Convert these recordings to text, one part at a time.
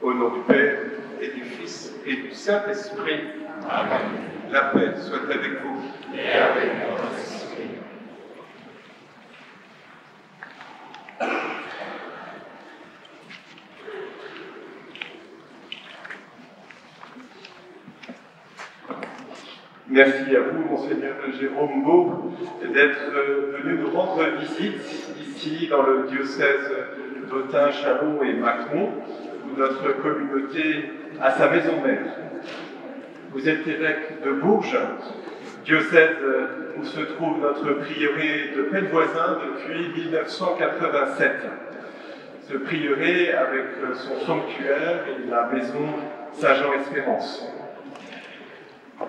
Au nom du Père, et du Fils, et du Saint-Esprit. Amen. La paix soit avec vous. Et avec votre esprit. Merci à vous, Monseigneur Jérôme Beau, d'être venu nous rendre visite ici dans le diocèse d'Autun, Châlons et Mâcon, où notre communauté a sa maison mère. Vous êtes évêque de Bourges, diocèse où se trouve notre prieuré de Pellevoisin depuis 1987. Ce prieuré avec son sanctuaire et la maison Saint-Jean-Espérance.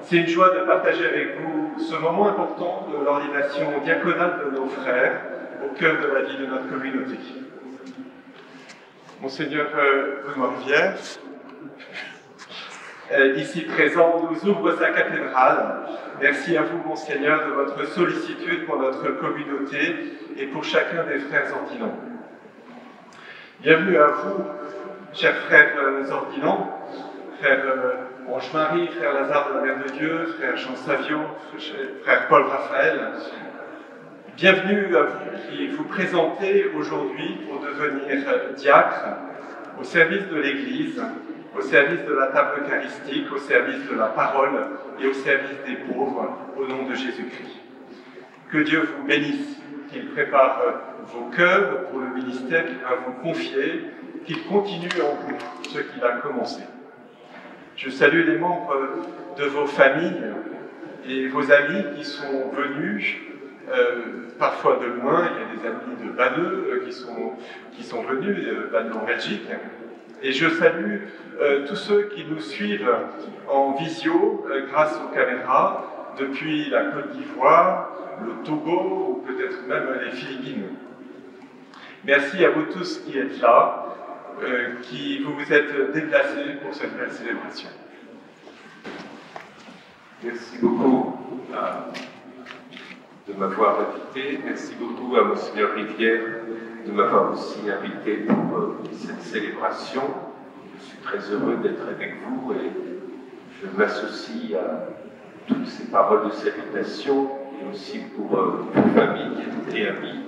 C'est une joie de partager avec vous ce moment important de l'ordination diaconale de nos frères au cœur de la vie de notre communauté. Monseigneur Benoît Rivière, ici présent, nous ouvre sa cathédrale. Merci à vous, Monseigneur, de votre sollicitude pour notre communauté et pour chacun des frères ordinants. Bienvenue à vous, chers frères ordinants, frère Ange-Marie, frère Lazare de la Mère de Dieu, frère Jean Savio, frère Paul Raphaël. Bienvenue à vous qui vous présentez aujourd'hui pour devenir diacre au service de l'Église, au service de la table eucharistique, au service de la parole et au service des pauvres, au nom de Jésus-Christ. Que Dieu vous bénisse, qu'il prépare vos cœurs pour le ministère qu'il va vous confier, qu'il continue en vous ce qu'il a commencé. Je salue les membres de vos familles et vos amis qui sont venus, parfois de loin. Il y a des amis de Banneux qui sont venus, Banneux en Belgique. Et je salue tous ceux qui nous suivent en visio grâce aux caméras depuis la Côte d'Ivoire, le Togo ou peut-être même les Philippines. Merci à vous tous qui êtes là, qui vous vous êtes déplacés pour cette belle célébration. Merci beaucoup de m'avoir invité. Merci beaucoup à Monseigneur Rivière de m'avoir aussi invité pour cette célébration. Je suis très heureux d'être avec vous et je m'associe à toutes ces paroles de salutation et aussi pour vos familles et amis,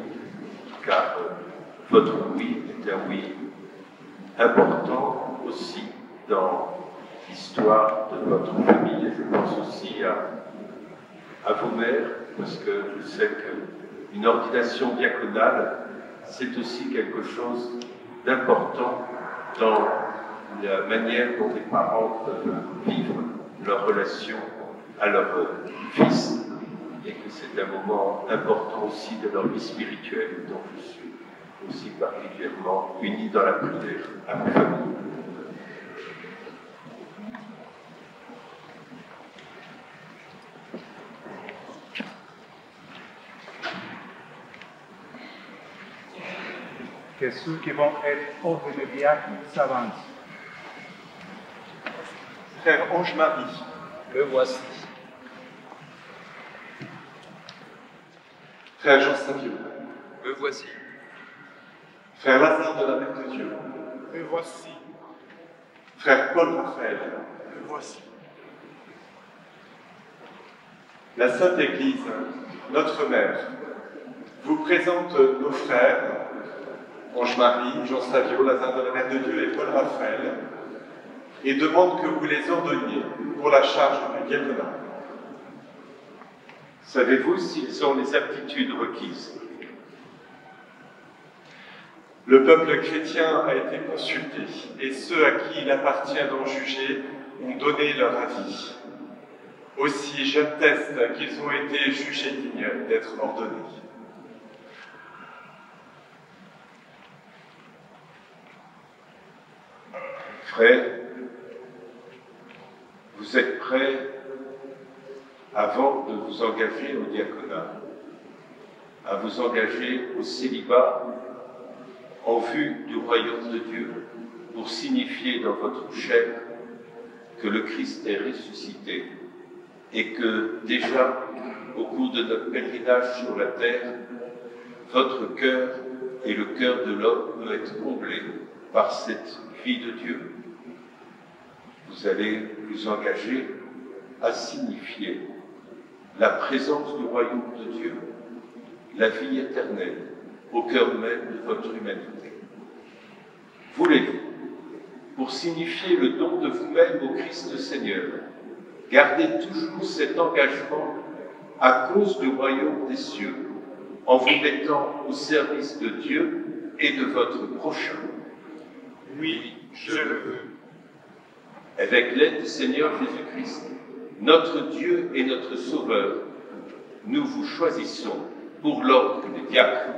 car votre oui est un oui important aussi dans l'histoire de votre famille. Et je pense aussi à vos mères, parce que je sais qu'une ordination diaconale, c'est aussi quelque chose d'important dans la manière dont les parents peuvent vivre leur relation à leur fils, et que c'est un moment important aussi de leur vie spirituelle, dont je suis aussi particulièrement uni dans la prière à ma famille. Que ceux qui vont être ordonnés diacres s'avancent. Frère Ange-Marie, Le voici. frère Jean Savio, Le voici. frère Lazare de la Mère de Dieu, Le voici. frère Paul Raphaël. Le voici. La Sainte Église, notre Mère, vous présente nos frères, Ange-Marie, Jean Savio, Lazare de la Mère de Dieu et Paul Raphaël, et demande que vous les ordonniez pour la charge du diaconat. Savez-vous s'ils ont les aptitudes requises? Le peuple chrétien a été consulté, et ceux à qui il appartient d'en juger ont donné leur avis. Aussi, j'atteste qu'ils ont été jugés dignes d'être ordonnés. Frères, vous êtes prêts, avant de vous engager au diaconat, à vous engager au célibat en vue du royaume de Dieu, pour signifier dans votre chair que le Christ est ressuscité et que déjà, au cours de notre pèlerinage sur la terre, votre cœur et le cœur de l'homme peut être comblé par cette vie de Dieu. Vous allez vous engager à signifier la présence du royaume de Dieu, la vie éternelle, au cœur même de votre humanité. Voulez-vous, pour signifier le don de vous-même au Christ Seigneur, gardez toujours cet engagement à cause du royaume des cieux, en vous mettant au service de Dieu et de votre prochain. Oui, je le veux. Avec l'aide du Seigneur Jésus-Christ, notre Dieu et notre Sauveur, nous vous choisissons pour l'ordre des diacres.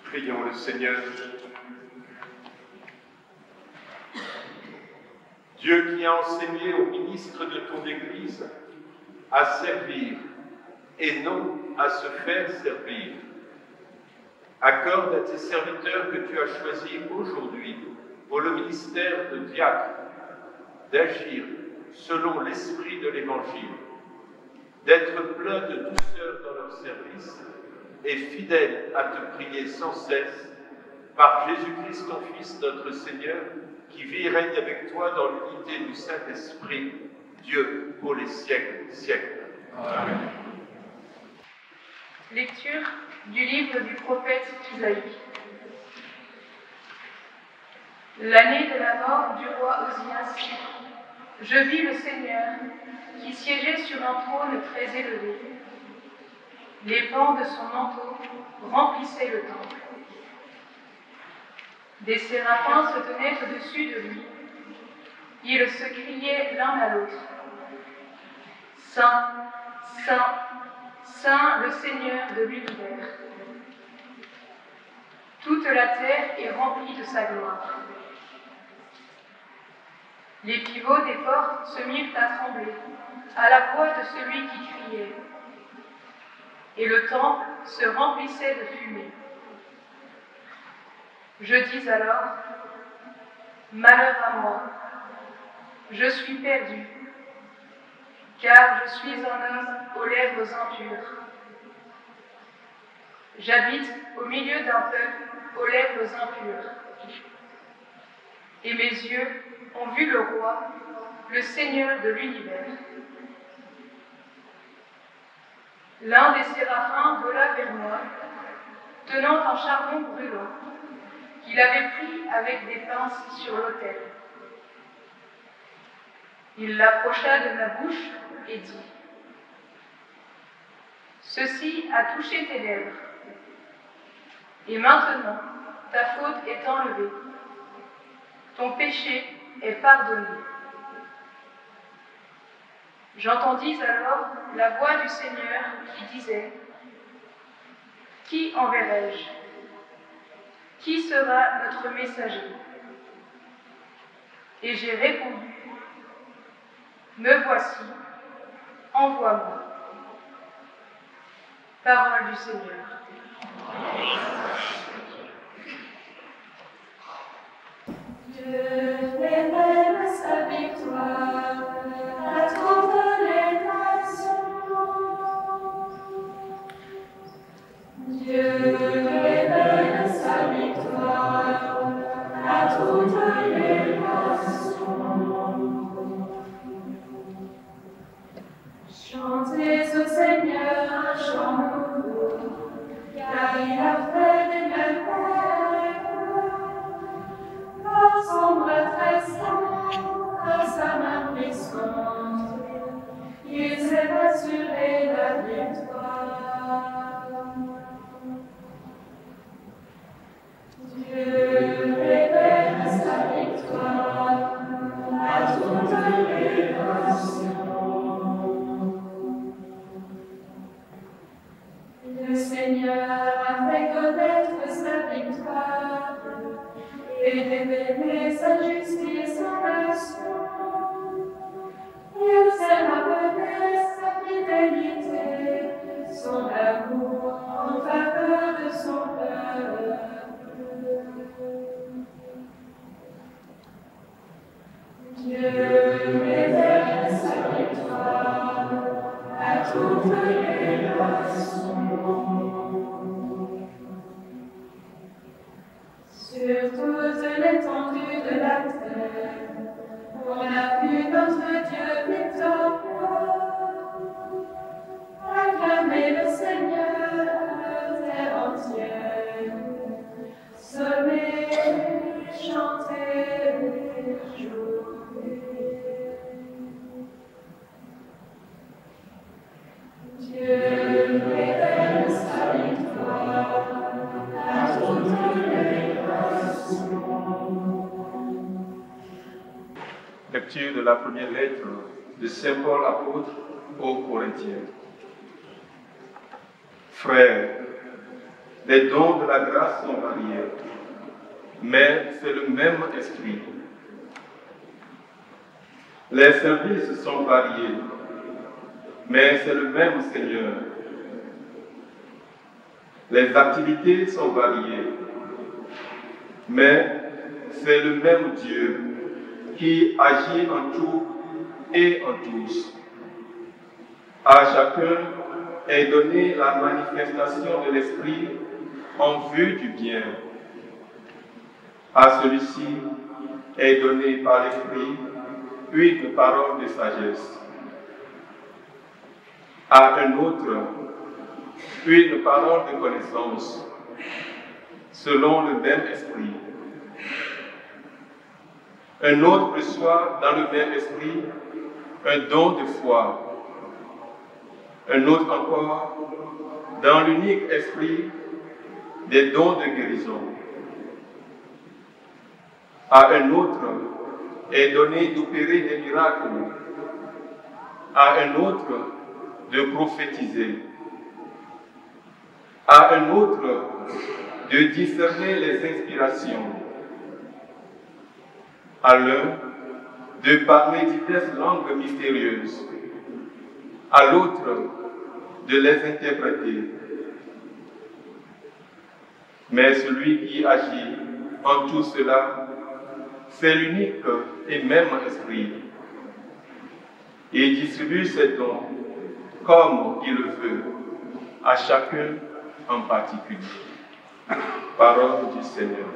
Prions le Seigneur. Dieu qui a enseigné aux ministres de ton Église à servir et non à se faire servir, accorde à tes serviteurs que tu as choisis aujourd'hui pour le ministère de diacre d'agir selon l'esprit de l'Évangile, d'être plein de douceur dans leur service et fidèles à te prier sans cesse par Jésus-Christ ton Fils, notre Seigneur, qui vit et règne avec toi dans l'unité du Saint-Esprit, Dieu pour les siècles des siècles. Amen. Lecture du livre du prophète Isaïe. L'année de la mort du roi Osias, je vis le Seigneur qui siégeait sur un trône très élevé. Les pans de son manteau remplissaient le temple. Des séraphins se tenaient au-dessus de lui. Ils se criaient l'un à l'autre. Saint, Saint, Saint le Seigneur de l'univers. Toute la terre est remplie de sa gloire. Les pivots des portes se mirent à trembler à la voix de celui qui criait. Et le temple se remplissait de fumée. Je dis alors, malheur à moi, je suis perdu, car je suis un homme aux lèvres impures. J'habite au milieu d'un peuple aux lèvres impures. Et mes yeux ont vu le roi, le Seigneur de l'univers. L'un des séraphins vola vers moi, tenant un charbon brûlant, qu'il avait pris avec des pinces sur l'autel. Il l'approcha de ma bouche et dit : « Ceci a touché tes lèvres, et maintenant ta faute est enlevée, ton péché est pardonné. » J'entendis alors la voix du Seigneur qui disait : « Qui enverrai-je ? Qui sera notre messager ? » Et j'ai répondu : « Me voici, envoie-moi. » Parole du Seigneur. Dieu révèle sa victoire à toutes les nations. Dieu révèle sa victoire à toutes les nations. Chantez au Seigneur un chant nouveau, car il a fait des merveilles. Par son bras très saint, par sa main puissante, il s'est assuré la victoire. Dieu révèle sa victoire à toutes les nations. Le Seigneur a fait connaître sa victoire et révélé sa justice en nation. Il s'est rappelé sa fidélité, son amour en faveur de son peuple. Dieu révèle sa victoire à toutes les nations. Sur toute l'étendue de la terre, on a vu notre Dieu victorieux. Acclamez le Seigneur, terre entière. Sonnez, chantez, jouez. Dieu révèle sa victoire à toutes les nations. Lecture de la première lettre de Saint Paul apôtre aux Corinthiens. Frères, les dons de la grâce sont variés, mais c'est le même esprit. Les services sont variés, mais c'est le même Seigneur. Les activités sont variées, mais c'est le même Dieu qui agit en tout et en tous. À chacun est donnée la manifestation de l'Esprit en vue du bien. À celui-ci est donnée par l'Esprit une parole de sagesse. À un autre, une parole de connaissance, selon le même esprit. Un autre reçoit dans le même esprit un don de foi. Un autre encore, dans l'unique esprit, des dons de guérison. À un autre est donné d'opérer des miracles. À un autre de prophétiser. À un autre de discerner les inspirations. À l'un de parler diverses langues mystérieuses. À l'autre de les interpréter. Mais celui qui agit en tout cela, c'est l'unique et même esprit. Et distribue ses dons comme il le veut, à chacun en particulier. Parole du Seigneur.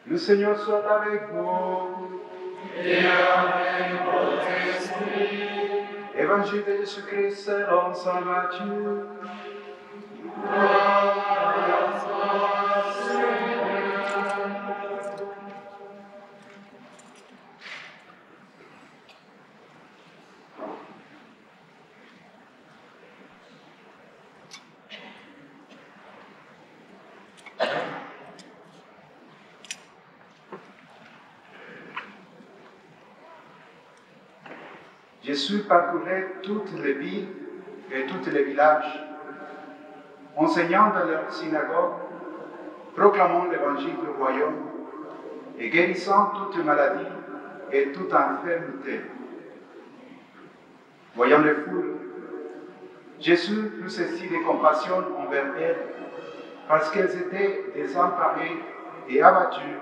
Le Seigneur soit avec vous. Et avec votre esprit. Évangile de Jésus-Christ selon saint Matthieu. Gloire à toi, Seigneur. Jésus parcourait toutes les villes et tous les villages, enseignant dans leurs synagogues, proclamant l'évangile du royaume et guérissant toute maladie et toute infirmité. Voyant les foules, Jésus fut saisi de compassion envers elles, parce qu'elles étaient désemparées et abattues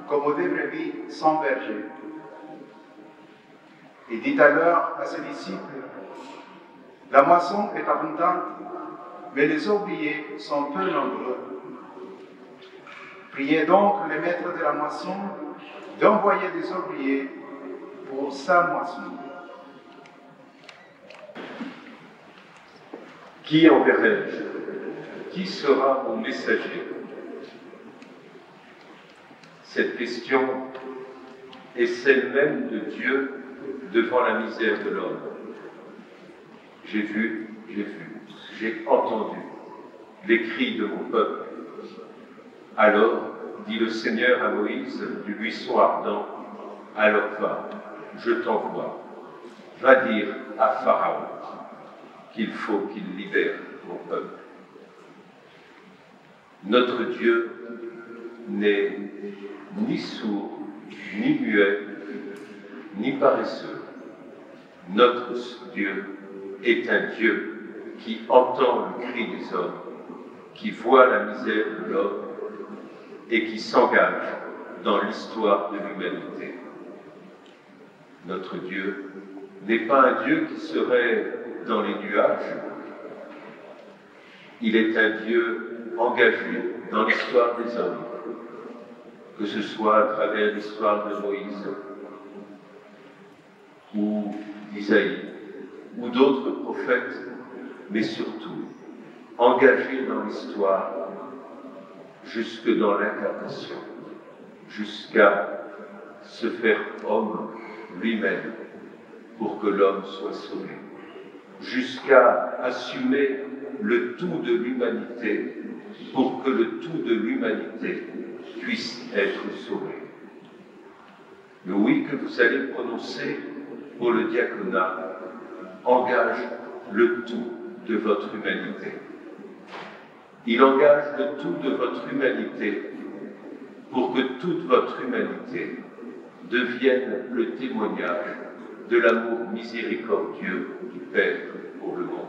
comme des brebis sans berger. Il dit alors à ses disciples, « La moisson est abondante, mais les ouvriers sont peu nombreux. Priez donc le maître de la moisson d'envoyer des ouvriers pour sa moisson. » Qui enverrai-je? Qui sera mon messager? Cette question est celle même de Dieu devant la misère de l'homme. J'ai vu, j'ai entendu les cris de mon peuple. Alors, dit le Seigneur à Moïse du buisson ardent, alors va, je t'envoie. Va dire à Pharaon qu'il faut qu'il libère mon peuple. Notre Dieu n'est ni sourd, ni muet, ni paresseux. Notre Dieu est un Dieu qui entend le cri des hommes, qui voit la misère de l'homme et qui s'engage dans l'histoire de l'humanité. Notre Dieu n'est pas un Dieu qui serait dans les nuages. Il est un Dieu engagé dans l'histoire des hommes, que ce soit à travers l'histoire de Moïse ou d'Isaïe ou d'autres prophètes, mais surtout engagé dans l'histoire jusque dans l'incarnation, jusqu'à se faire homme lui-même pour que l'homme soit sauvé, jusqu'à assumer le tout de l'humanité pour que le tout de l'humanité puisse être sauvé. Le oui que vous allez prononcer pour le diaconat engage le tout de votre humanité. Il engage le tout de votre humanité pour que toute votre humanité devienne le témoignage de l'amour miséricordieux du Père pour le monde.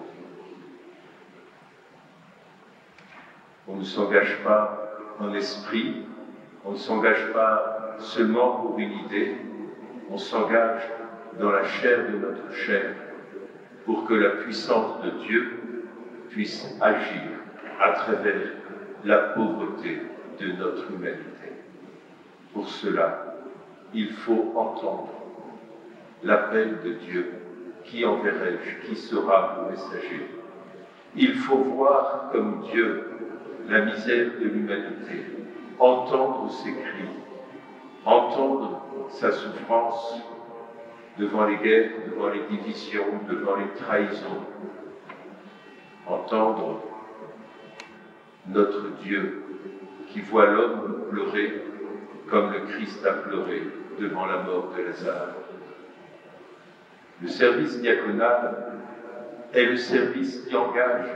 On ne s'engage pas en esprit, on ne s'engage pas seulement pour une idée, on s'engage dans la chair de notre chair pour que la puissance de Dieu puisse agir à travers la pauvreté de notre humanité. Pour cela, il faut entendre l'appel de Dieu. Qui enverrai-je? Qui sera mon messager? Il faut voir comme Dieu la misère de l'humanité, entendre ses cris, entendre sa souffrance devant les guerres, devant les divisions, devant les trahisons, entendre notre Dieu qui voit l'homme pleurer comme le Christ a pleuré devant la mort de Lazare. Le service diaconal est le service qui engage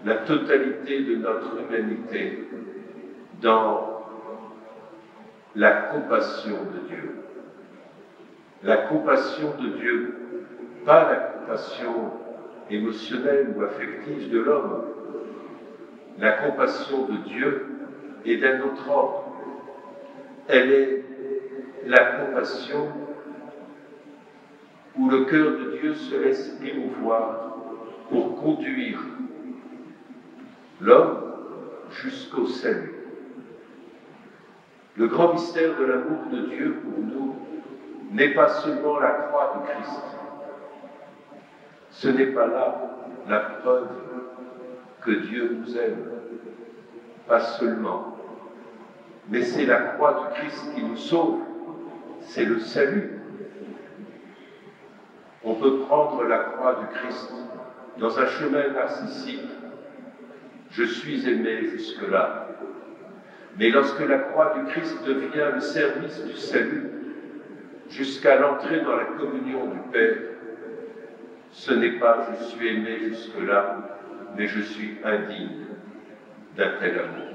la totalité de notre humanité dans la compassion de Dieu. La compassion de Dieu, pas la compassion émotionnelle ou affective de l'homme. La compassion de Dieu est d'un autre ordre. Elle est la compassion où le cœur de Dieu se laisse émouvoir pour conduire l'homme jusqu'au salut. Le grand mystère de l'amour de Dieu pour nous n'est pas seulement la croix de Christ. Ce n'est pas là la preuve que Dieu nous aime, pas seulement, mais c'est la croix du Christ qui nous sauve, c'est le salut. On peut prendre la croix du Christ dans un chemin narcissique. Je suis aimé jusque-là. Mais lorsque la croix du Christ devient le service du salut, jusqu'à l'entrée dans la communion du Père, ce n'est pas « je suis aimé jusque-là », mais « je suis indigne d'un tel amour ».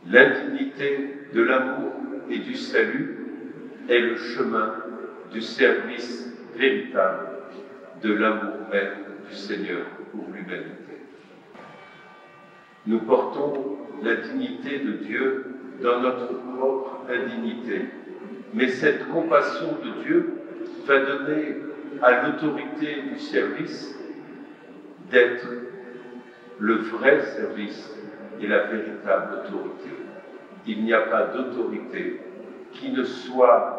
L'indignité de l'amour et du salut est le chemin du service véritable de l'amour même du Seigneur pour l'humanité. Nous portons la dignité de Dieu dans notre propre indignité, mais cette compassion de Dieu va donner à l'autorité du service d'être le vrai service et la véritable autorité. Il n'y a pas d'autorité qui ne soit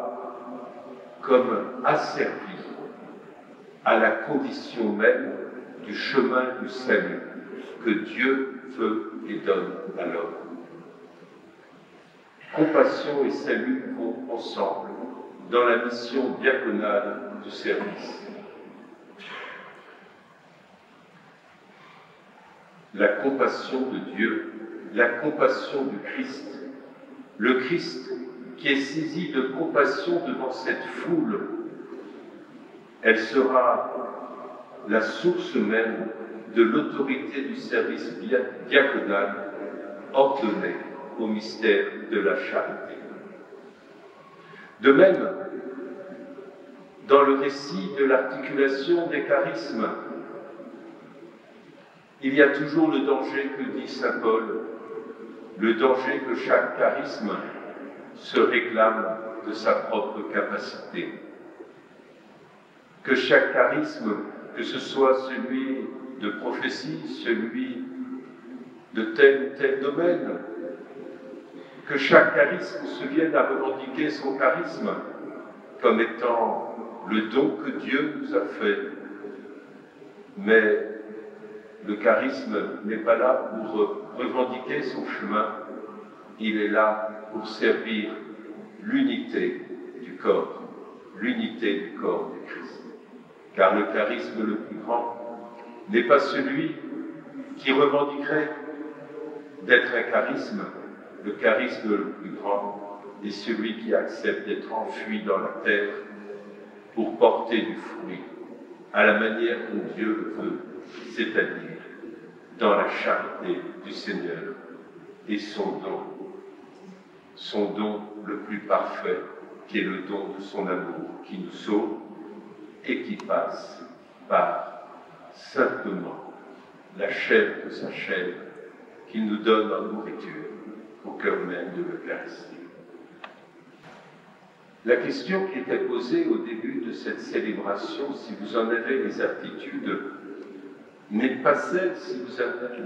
comme asservie à la condition même du chemin du salut que Dieu veut et donne à l'homme. Compassion et salut vont ensemble dans la mission diaconale du service. La compassion de Dieu, la compassion du Christ, le Christ qui est saisi de compassion devant cette foule, elle sera la source même de l'autorité du service diaconal ordonné au mystère de la charité. De même, dans le récit de l'articulation des charismes, il y a toujours le danger que dit saint Paul le danger que chaque charisme se réclame de sa propre capacité. Que chaque charisme, que ce soit celui de prophétie, celui de tel ou tel domaine, que chaque charisme se vienne à revendiquer son charisme comme étant le don que Dieu nous a fait. Mais le charisme n'est pas là pour revendiquer son chemin, il est là pour servir l'unité du corps du Christ. Car le charisme le plus grand n'est pas celui qui revendiquerait d'être un charisme. Le charisme le plus grand est celui qui accepte d'être enfui dans la terre pour porter du fruit à la manière dont Dieu le veut, c'est-à-dire dans la charité du Seigneur et son don le plus parfait, qui est le don de son amour, qui nous sauve et qui passe par simplement la chair de sa chair qu'il nous donne en nourriture au cœur même de l'Eucharistie. La question qui était posée au début de cette célébration, si vous en avez les aptitudes, n'est pas celle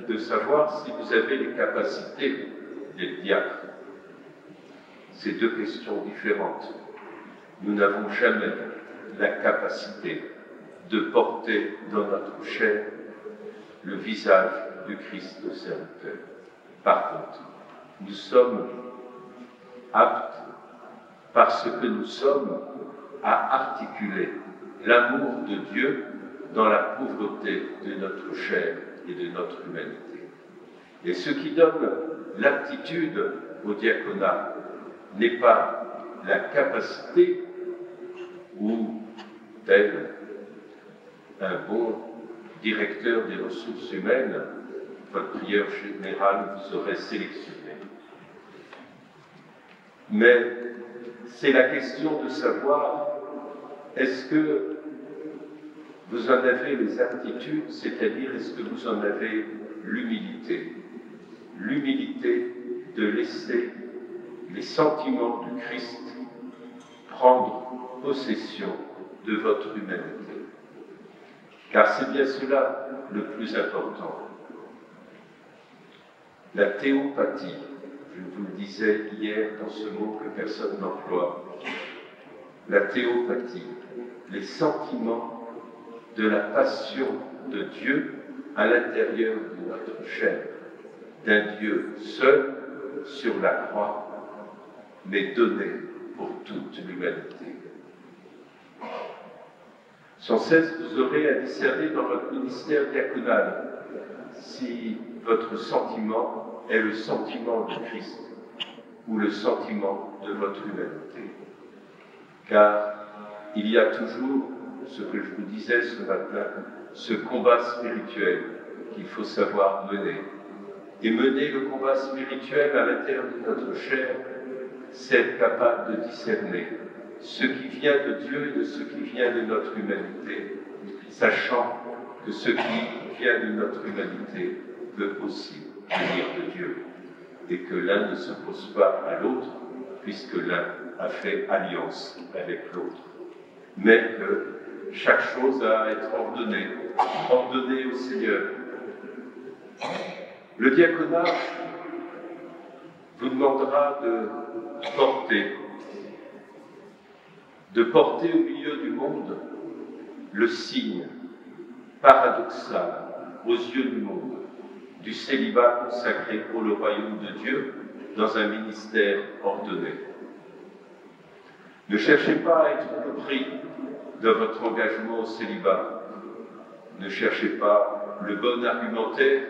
de savoir si vous avez les capacités d'être diacre. C'est deux questions différentes. Nous n'avons jamais la capacité de porter dans notre chair le visage du Christ le serviteur. Par contre, nous sommes aptes, parce que nous sommes, à articuler l'amour de Dieu dans la pauvreté de notre chair et de notre humanité. Et ce qui donne l'aptitude au diaconat n'est pas la capacité ou tel un bon directeur des ressources humaines, votre prieur général vous aurait sélectionné. Mais c'est la question de savoir, est-ce que vous en avez les aptitudes, c'est-à-dire est-ce que vous en avez l'humilité de laisser les sentiments du Christ prendre possession de votre humanité. Car c'est bien cela le plus important. La théopathie, je vous le disais hier dans ce mot que personne n'emploie, la théopathie, les sentiments de la passion de Dieu à l'intérieur de notre chair, d'un Dieu seul sur la croix, mais donné pour toute l'humanité. Sans cesse, vous aurez à discerner dans votre ministère diaconal si votre sentiment est le sentiment du Christ ou le sentiment de votre humanité. Car il y a toujours, ce que je vous disais ce matin, ce combat spirituel qu'il faut savoir mener. Et mener le combat spirituel à l'intérieur de notre chair, c'est être capable de discerner ce qui vient de Dieu et de ce qui vient de notre humanité, sachant que ce qui vient de notre humanité peut aussi venir de Dieu, et que l'un ne s'oppose pas à l'autre, puisque l'un a fait alliance avec l'autre. Mais que chaque chose a à être ordonnée au Seigneur. Le diaconat vous demandera de porter au milieu du monde le signe paradoxal aux yeux du monde du célibat consacré pour le royaume de Dieu dans un ministère ordonné. Ne cherchez pas à être compris dans votre engagement au célibat. Ne cherchez pas le bon argumentaire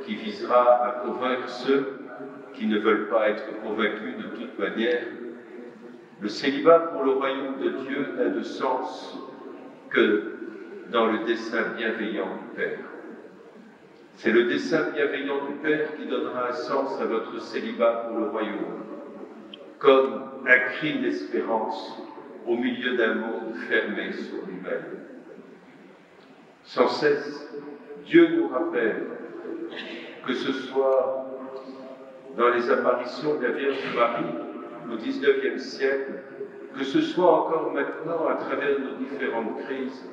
qui visera à convaincre ceux qui ne veulent pas être convaincus de toute manière. Le célibat pour le royaume de Dieu n'a de sens que dans le dessein bienveillant du Père. C'est le dessein bienveillant du Père qui donnera un sens à votre célibat pour le royaume, comme un cri d'espérance au milieu d'un monde fermé sur lui-même. Sans cesse, Dieu nous rappelle que ce soit dans les apparitions de la Vierge Marie au XIXe siècle, que ce soit encore maintenant à travers nos différentes crises,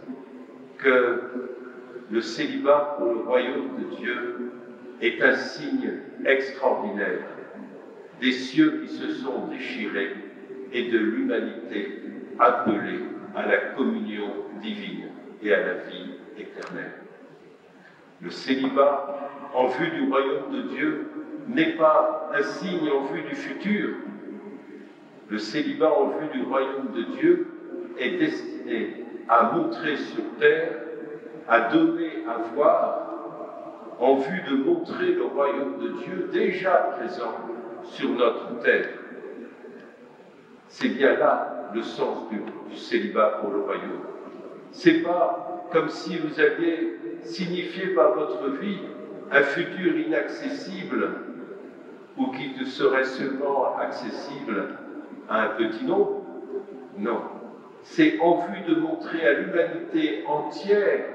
que le célibat pour le royaume de Dieu est un signe extraordinaire des cieux qui se sont déchirés et de l'humanité appelée à la communion divine et à la vie éternelle. Le célibat en vue du royaume de Dieu n'est pas un signe en vue du futur. Le célibat en vue du royaume de Dieu est destiné à montrer sur terre, à donner à voir, en vue de montrer le royaume de Dieu déjà présent sur notre terre. C'est bien là le sens du célibat pour le royaume. C'est pas comme si vous aviez signifié par votre vie un futur inaccessible ou qui ne serait seulement accessible à un petit nombre. Non. C'est en vue de montrer à l'humanité entière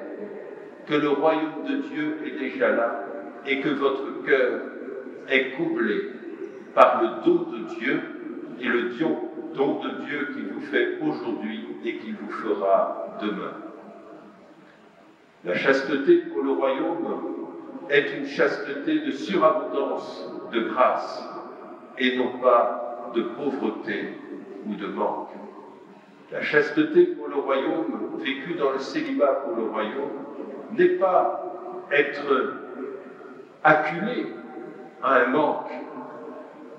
que le royaume de Dieu est déjà là et que votre cœur est comblé par le don de Dieu et le don de Dieu qu'il vous fait aujourd'hui et qu'il vous fera demain. La chasteté pour le royaume est une chasteté de surabondance de grâce et non pas de pauvreté ou de manque. La chasteté pour le royaume, vécue dans le célibat pour le royaume, n'est pas être acculé à un manque,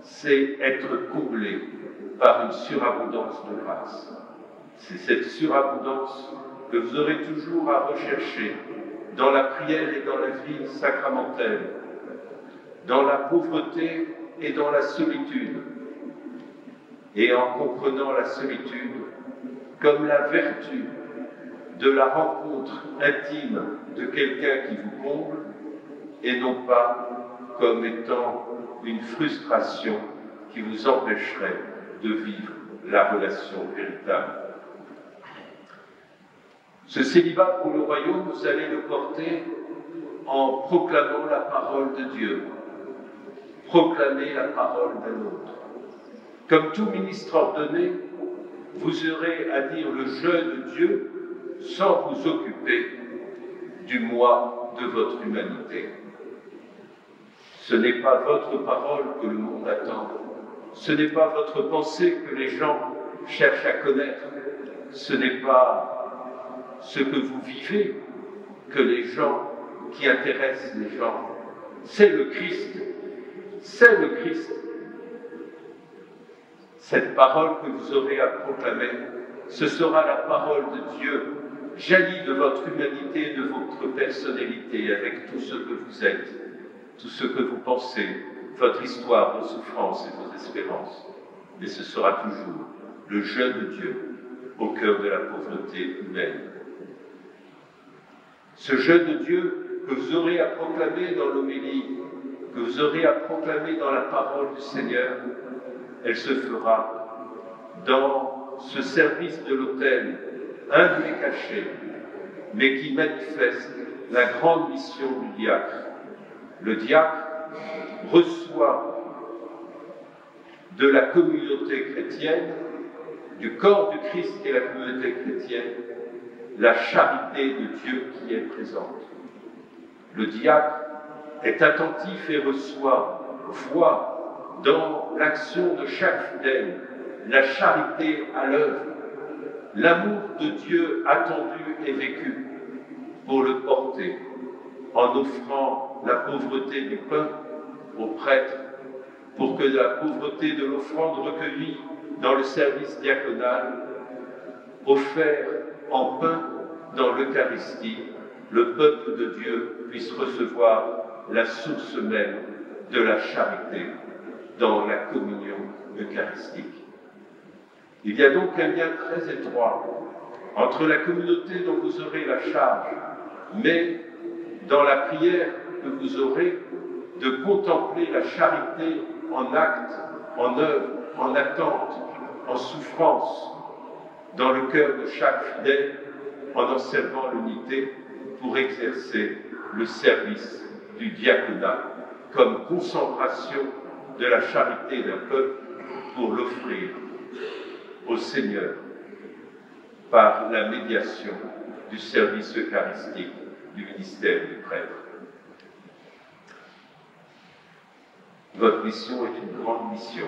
c'est être comblé par une surabondance de grâce. C'est cette surabondance que vous aurez toujours à rechercher dans la prière et dans la vie sacramentelle, dans la pauvreté et dans la solitude, et en comprenant la solitude comme la vertu de la rencontre intime de quelqu'un qui vous comble, et non pas comme étant une frustration qui vous empêcherait de vivre la relation véritable. Ce célibat pour le royaume, vous allez le porter en proclamant la parole de Dieu. Proclamer la parole d'un autre. Comme tout ministre ordonné, vous aurez à dire le je de Dieu sans vous occuper du moi de votre humanité. Ce n'est pas votre parole que le monde attend. Ce n'est pas votre pensée que les gens cherchent à connaître. Ce n'est pas ce que vous vivez que les gens, qui intéressent les gens. C'est le Christ. C'est le Christ. Cette parole que vous aurez à proclamer, ce sera la parole de Dieu, jaillie de votre humanité, de votre personnalité, avec tout ce que vous êtes, tout ce que vous pensez, votre histoire, vos souffrances et vos espérances. Mais ce sera toujours le je de Dieu au cœur de la pauvreté humaine. Ce je de Dieu que vous aurez à proclamer dans l'homélie, que vous aurez à proclamer dans la parole du Seigneur, elle se fera dans ce service de l'autel, humble et caché, mais qui manifeste la grande mission du diacre. Le diacre reçoit de la communauté chrétienne, du corps du Christ et la communauté chrétienne, la charité de Dieu qui est présente. Le diacre est attentif et voit dans l'action de chaque fidèle la charité à l'œuvre, l'amour de Dieu attendu et vécu pour le porter en offrant la pauvreté du pain aux prêtres pour que la pauvreté de l'offrande recueillie dans le service diaconal, offert en pain dans l'Eucharistie, le peuple de Dieu puisse recevoir la source même de la charité dans la communion eucharistique. Il y a donc un lien très étroit entre la communauté dont vous aurez la charge, mais dans la prière que vous aurez, de contempler la charité en acte, en œuvre, en attente, en souffrance, dans le cœur de chaque fidèle, en observant l'unité pour exercer le service du diaconat comme concentration de la charité d'un peuple pour l'offrir au Seigneur par la médiation du service eucharistique du ministère du prêtre. Votre mission est une grande mission.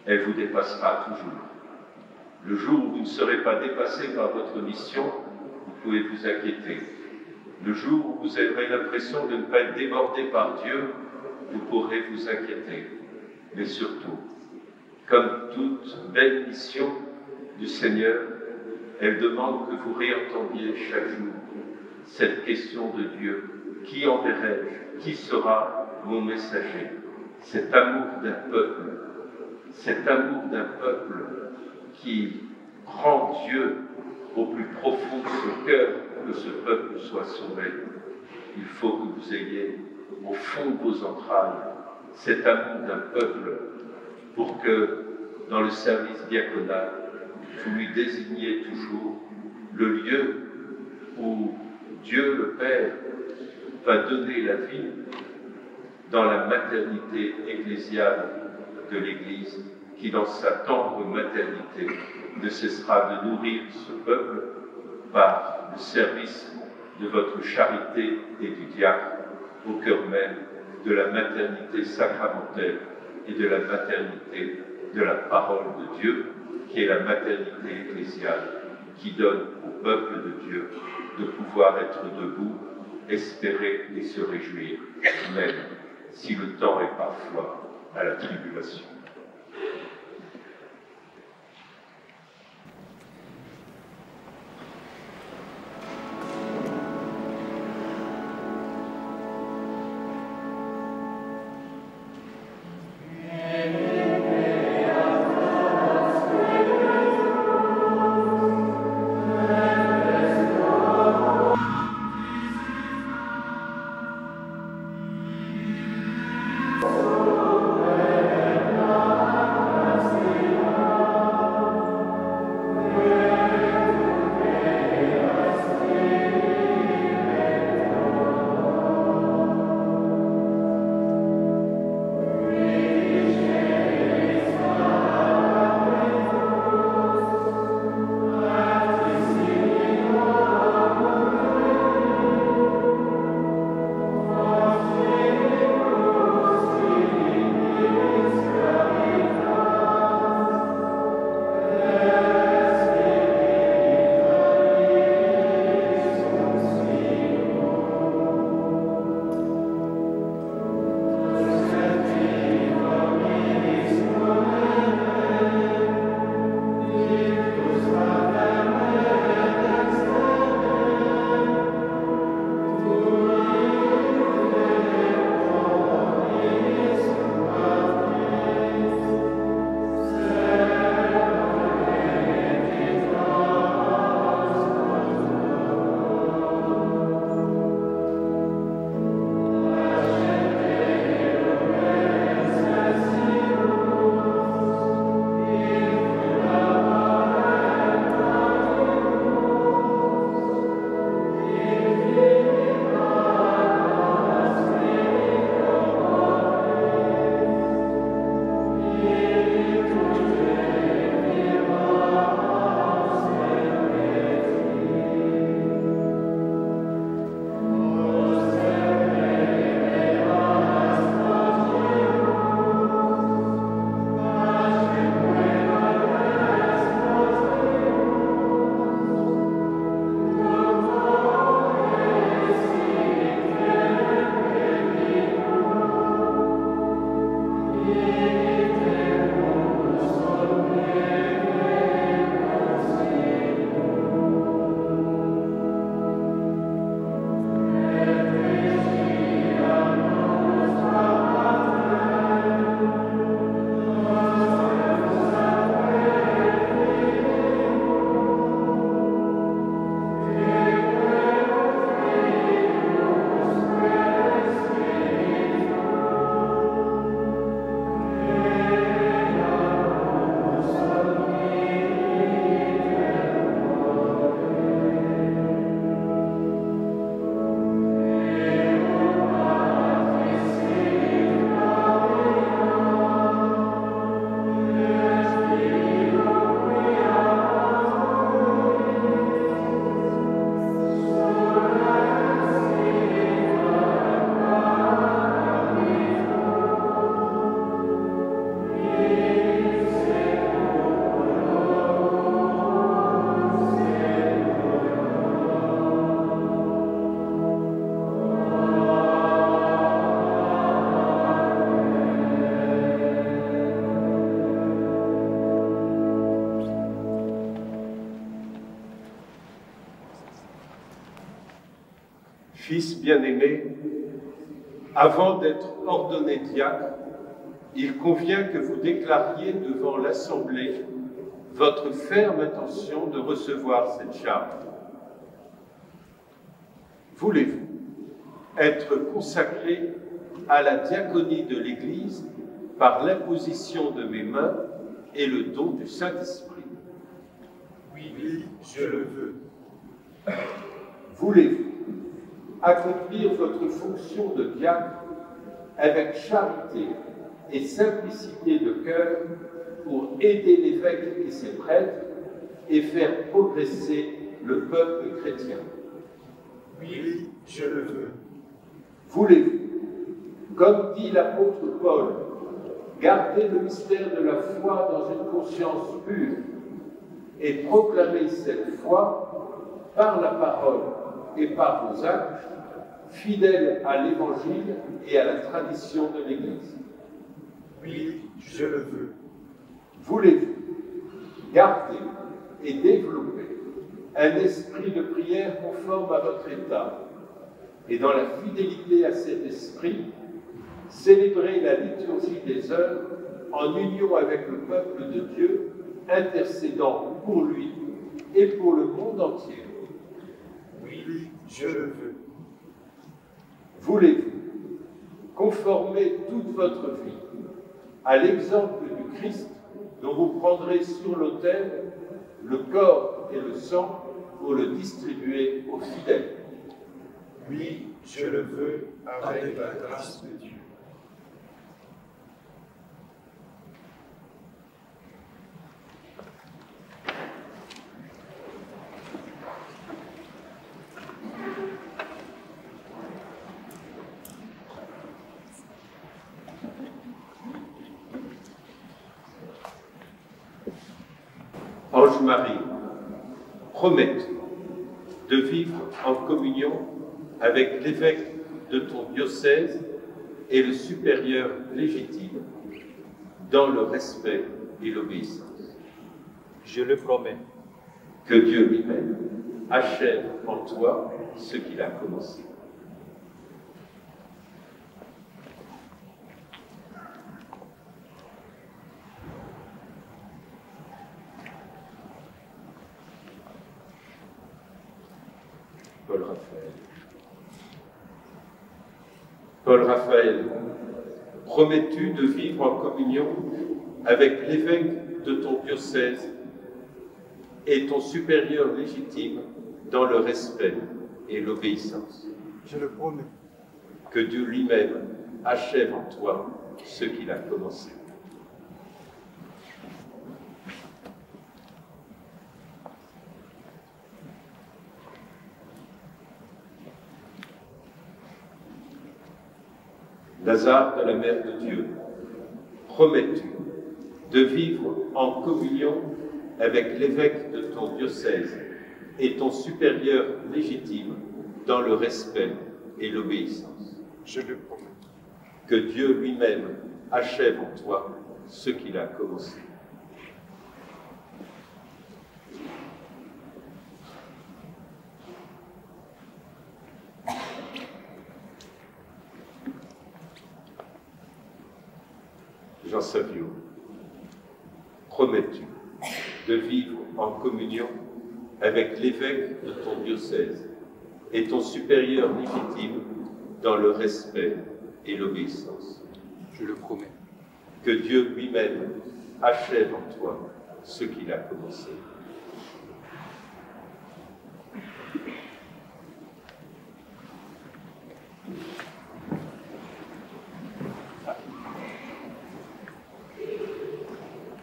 Elle vous dépassera toujours. Le jour où vous ne serez pas dépassé par votre mission, vous pouvez vous inquiéter. Le jour où vous aurez l'impression de ne pas être débordé par Dieu, vous pourrez vous inquiéter. Mais surtout, comme toute belle mission du Seigneur, elle demande que vous réentendiez chaque jour cette question de Dieu. Qui enverrai-je? Qui sera mon messager? Cet amour d'un peuple qui rend Dieu au plus profond de son cœur que ce peuple soit sauvé. Il faut que vous ayez au fond de vos entrailles cet amour d'un peuple pour que dans le service diaconal, vous lui désigniez toujours le lieu où Dieu le Père va donner la vie dans la maternité ecclésiale de l'Église, qui dans sa tendre maternité ne cessera de nourrir ce peuple par le service de votre charité et du diacre au cœur même de la maternité sacramentelle et de la maternité de la parole de Dieu, qui est la maternité ecclésiale, qui donne au peuple de Dieu de pouvoir être debout, espérer et se réjouir, même si le temps est parfois à la tribulation. Amen. Fils bien-aimé, avant d'être ordonné diacre, il convient que vous déclariez devant l'Assemblée votre ferme intention de recevoir cette charge. Voulez-vous être consacré à la diaconie de l'Église par l'imposition de mes mains et le don du Saint-Esprit? Oui, je le veux. Voulez-vous accomplir votre fonction de diacre avec charité et simplicité de cœur pour aider l'évêque et ses prêtres et faire progresser le peuple chrétien? Oui, je le veux. Voulez-vous, comme dit l'apôtre Paul, garder le mystère de la foi dans une conscience pure et proclamer cette foi par la parole et par vos actes, fidèles à l'Évangile et à la tradition de l'Église? Oui, je le veux. Voulez-vous garder et développer un esprit de prière conforme à votre état et dans la fidélité à cet esprit, célébrer la liturgie des heures en union avec le peuple de Dieu, intercédant pour lui et pour le monde entier? Oui, je le veux. Voulez-vous conformer toute votre vie à l'exemple du Christ dont vous prendrez sur l'autel le corps et le sang pour le distribuer aux fidèles? Oui, je le veux avec la grâce de Dieu. Ange Marie, promets de vivre en communion avec l'évêque de ton diocèse et le supérieur légitime dans le respect et l'obéissance. Je le promets. Que Dieu lui-même achève en toi ce qu'il a commencé. Paul Raphaël. Paul Raphaël, promets-tu de vivre en communion avec l'évêque de ton diocèse et ton supérieur légitime dans le respect et l'obéissance? Je le promets. Que Dieu lui-même achève en toi ce qu'il a commencé. Lazare de la Mère de Dieu, promets-tu de vivre en communion avec l'évêque de ton diocèse et ton supérieur légitime dans le respect et l'obéissance? Je le promets. Que Dieu lui-même achève en toi ce qu'il a commencé. Jean Savio, promets-tu de vivre en communion avec l'évêque de ton diocèse et ton supérieur légitime dans le respect et l'obéissance? Je le promets. Que Dieu lui-même achève en toi ce qu'il a commencé.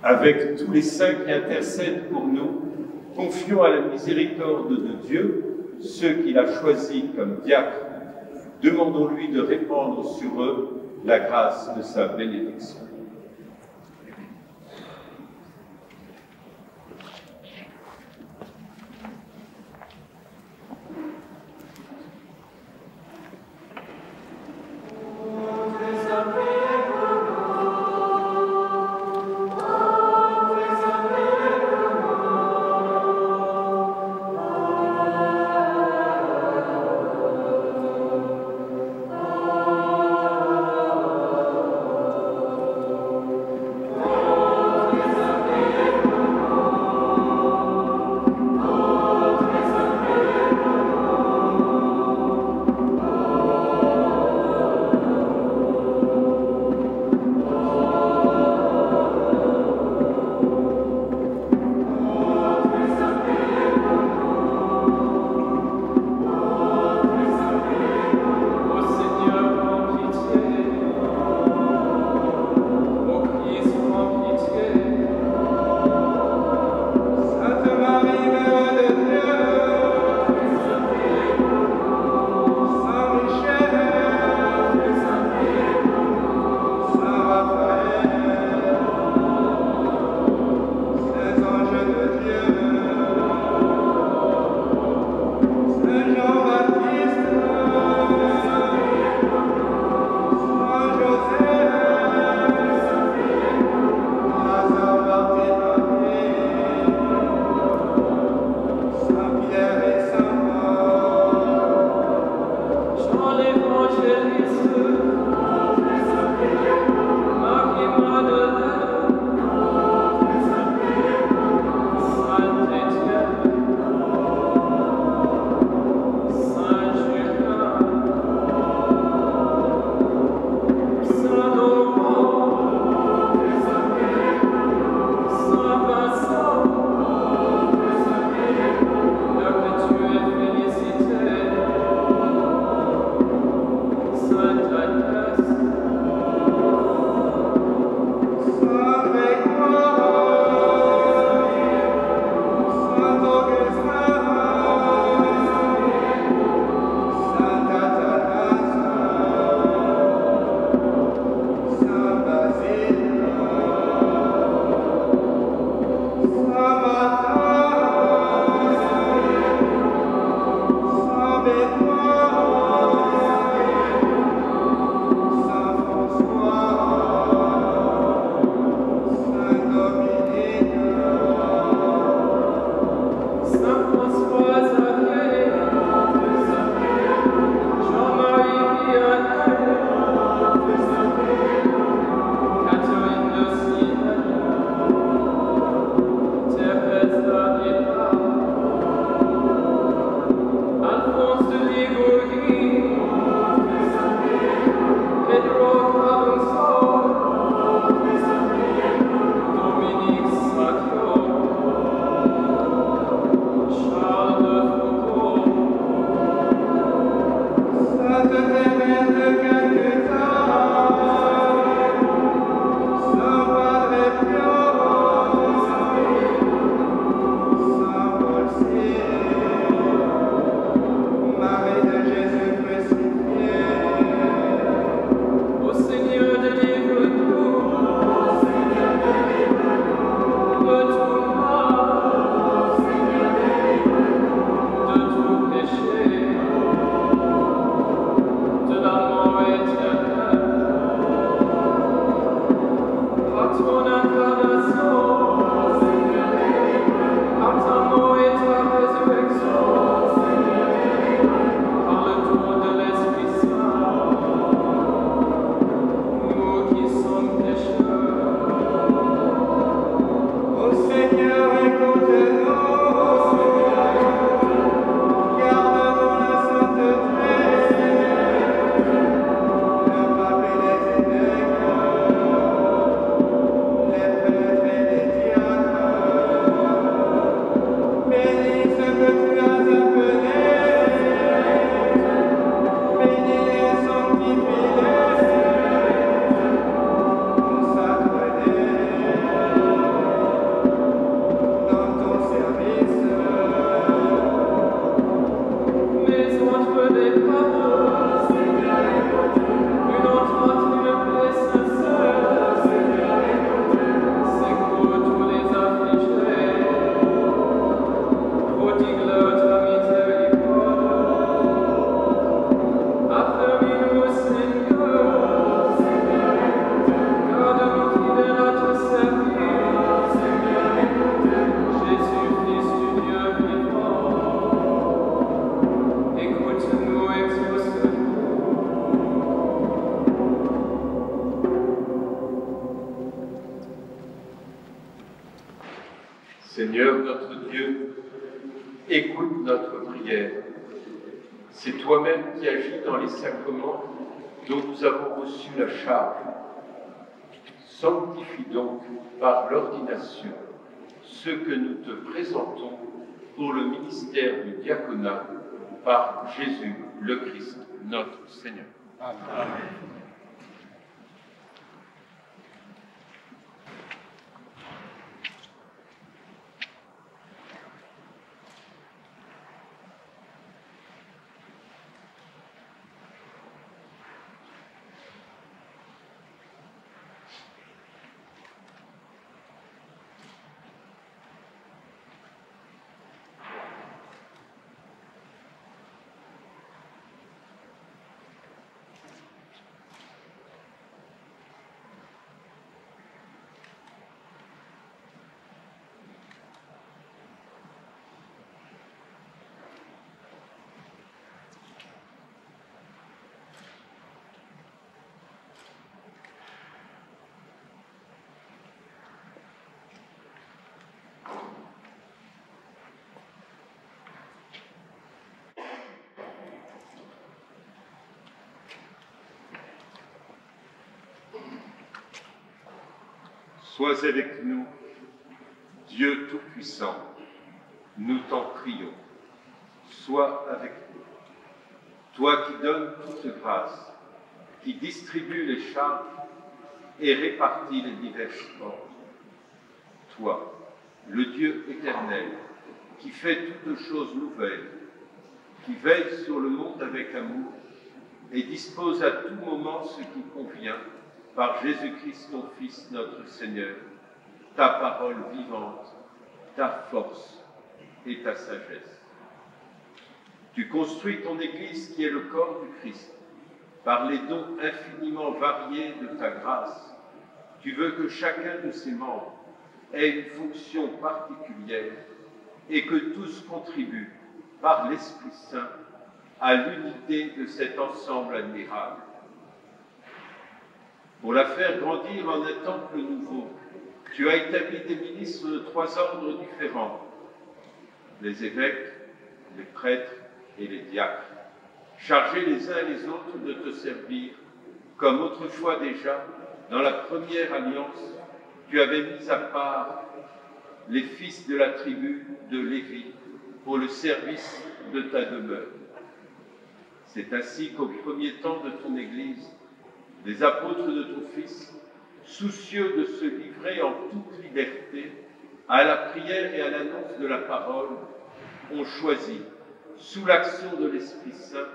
Avec tous les saints qui intercèdent pour nous, confions à la miséricorde de Dieu ceux qu'il a choisis comme diacres. Demandons-lui de répandre sur eux la grâce de sa bénédiction. Seigneur notre Dieu, écoute notre prière. C'est toi-même qui agis dans les sacrements dont nous avons reçu la charge. Sanctifie donc par l'ordination ceux que nous te présentons pour le ministère du diaconat par Jésus le Christ, notre Seigneur. Amen. Sois avec nous, Dieu Tout-Puissant, nous t'en prions. Sois avec nous. Toi qui donnes toute grâce, qui distribue les charges et répartit les diverses ordres. Toi, le Dieu éternel, qui fait toutes choses nouvelles, qui veille sur le monde avec amour et dispose à tout moment ce qui convient, par Jésus-Christ, ton Fils, notre Seigneur, ta parole vivante, ta force et ta sagesse. Tu construis ton Église qui est le corps du Christ. Par les dons infiniment variés de ta grâce, tu veux que chacun de ses membres ait une fonction particulière et que tous contribuent, par l'Esprit Saint, à l'unité de cet ensemble admirable. Pour la faire grandir en un temple nouveau, tu as établi des ministres de 3 ordres différents, les évêques, les prêtres et les diacres, chargés les uns et les autres de te servir, comme autrefois déjà, dans la première alliance, tu avais mis à part les fils de la tribu de Lévi pour le service de ta demeure. C'est ainsi qu'au premier temps de ton Église, les apôtres de ton Fils, soucieux de se livrer en toute liberté à la prière et à l'annonce de la parole, ont choisi, sous l'action de l'Esprit Saint,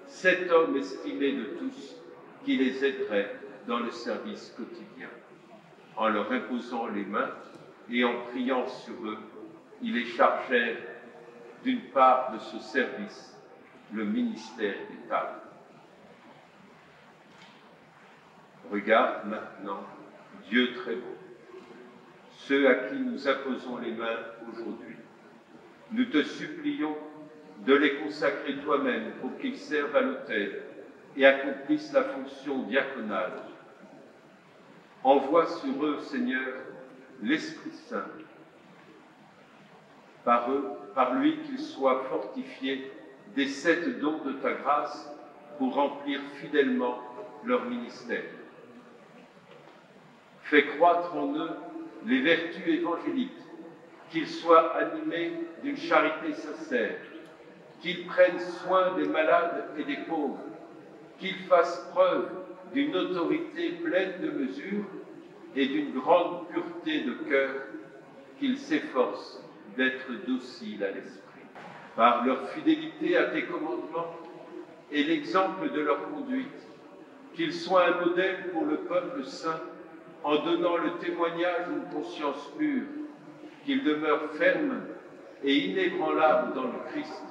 cet homme estimé de tous qui les aiderait dans le service quotidien. En leur imposant les mains et en priant sur eux, ils les chargèrent d'une part de ce service, le ministère des tables. Regarde maintenant, Dieu très beau, ceux à qui nous imposons les mains aujourd'hui. Nous te supplions de les consacrer toi-même pour qu'ils servent à l'autel et accomplissent la fonction diaconale. Envoie sur eux, Seigneur, l'Esprit Saint. Par lui qu'ils soient fortifiés des 7 dons de ta grâce pour remplir fidèlement leur ministère. Fais croître en eux les vertus évangéliques, qu'ils soient animés d'une charité sincère, qu'ils prennent soin des malades et des pauvres, qu'ils fassent preuve d'une autorité pleine de mesure et d'une grande pureté de cœur, qu'ils s'efforcent d'être dociles à l'esprit. Par leur fidélité à tes commandements et l'exemple de leur conduite, qu'ils soient un modèle pour le peuple saint, en donnant le témoignage d'une conscience pure, qu'ils demeurent fermes et inébranlables dans le Christ.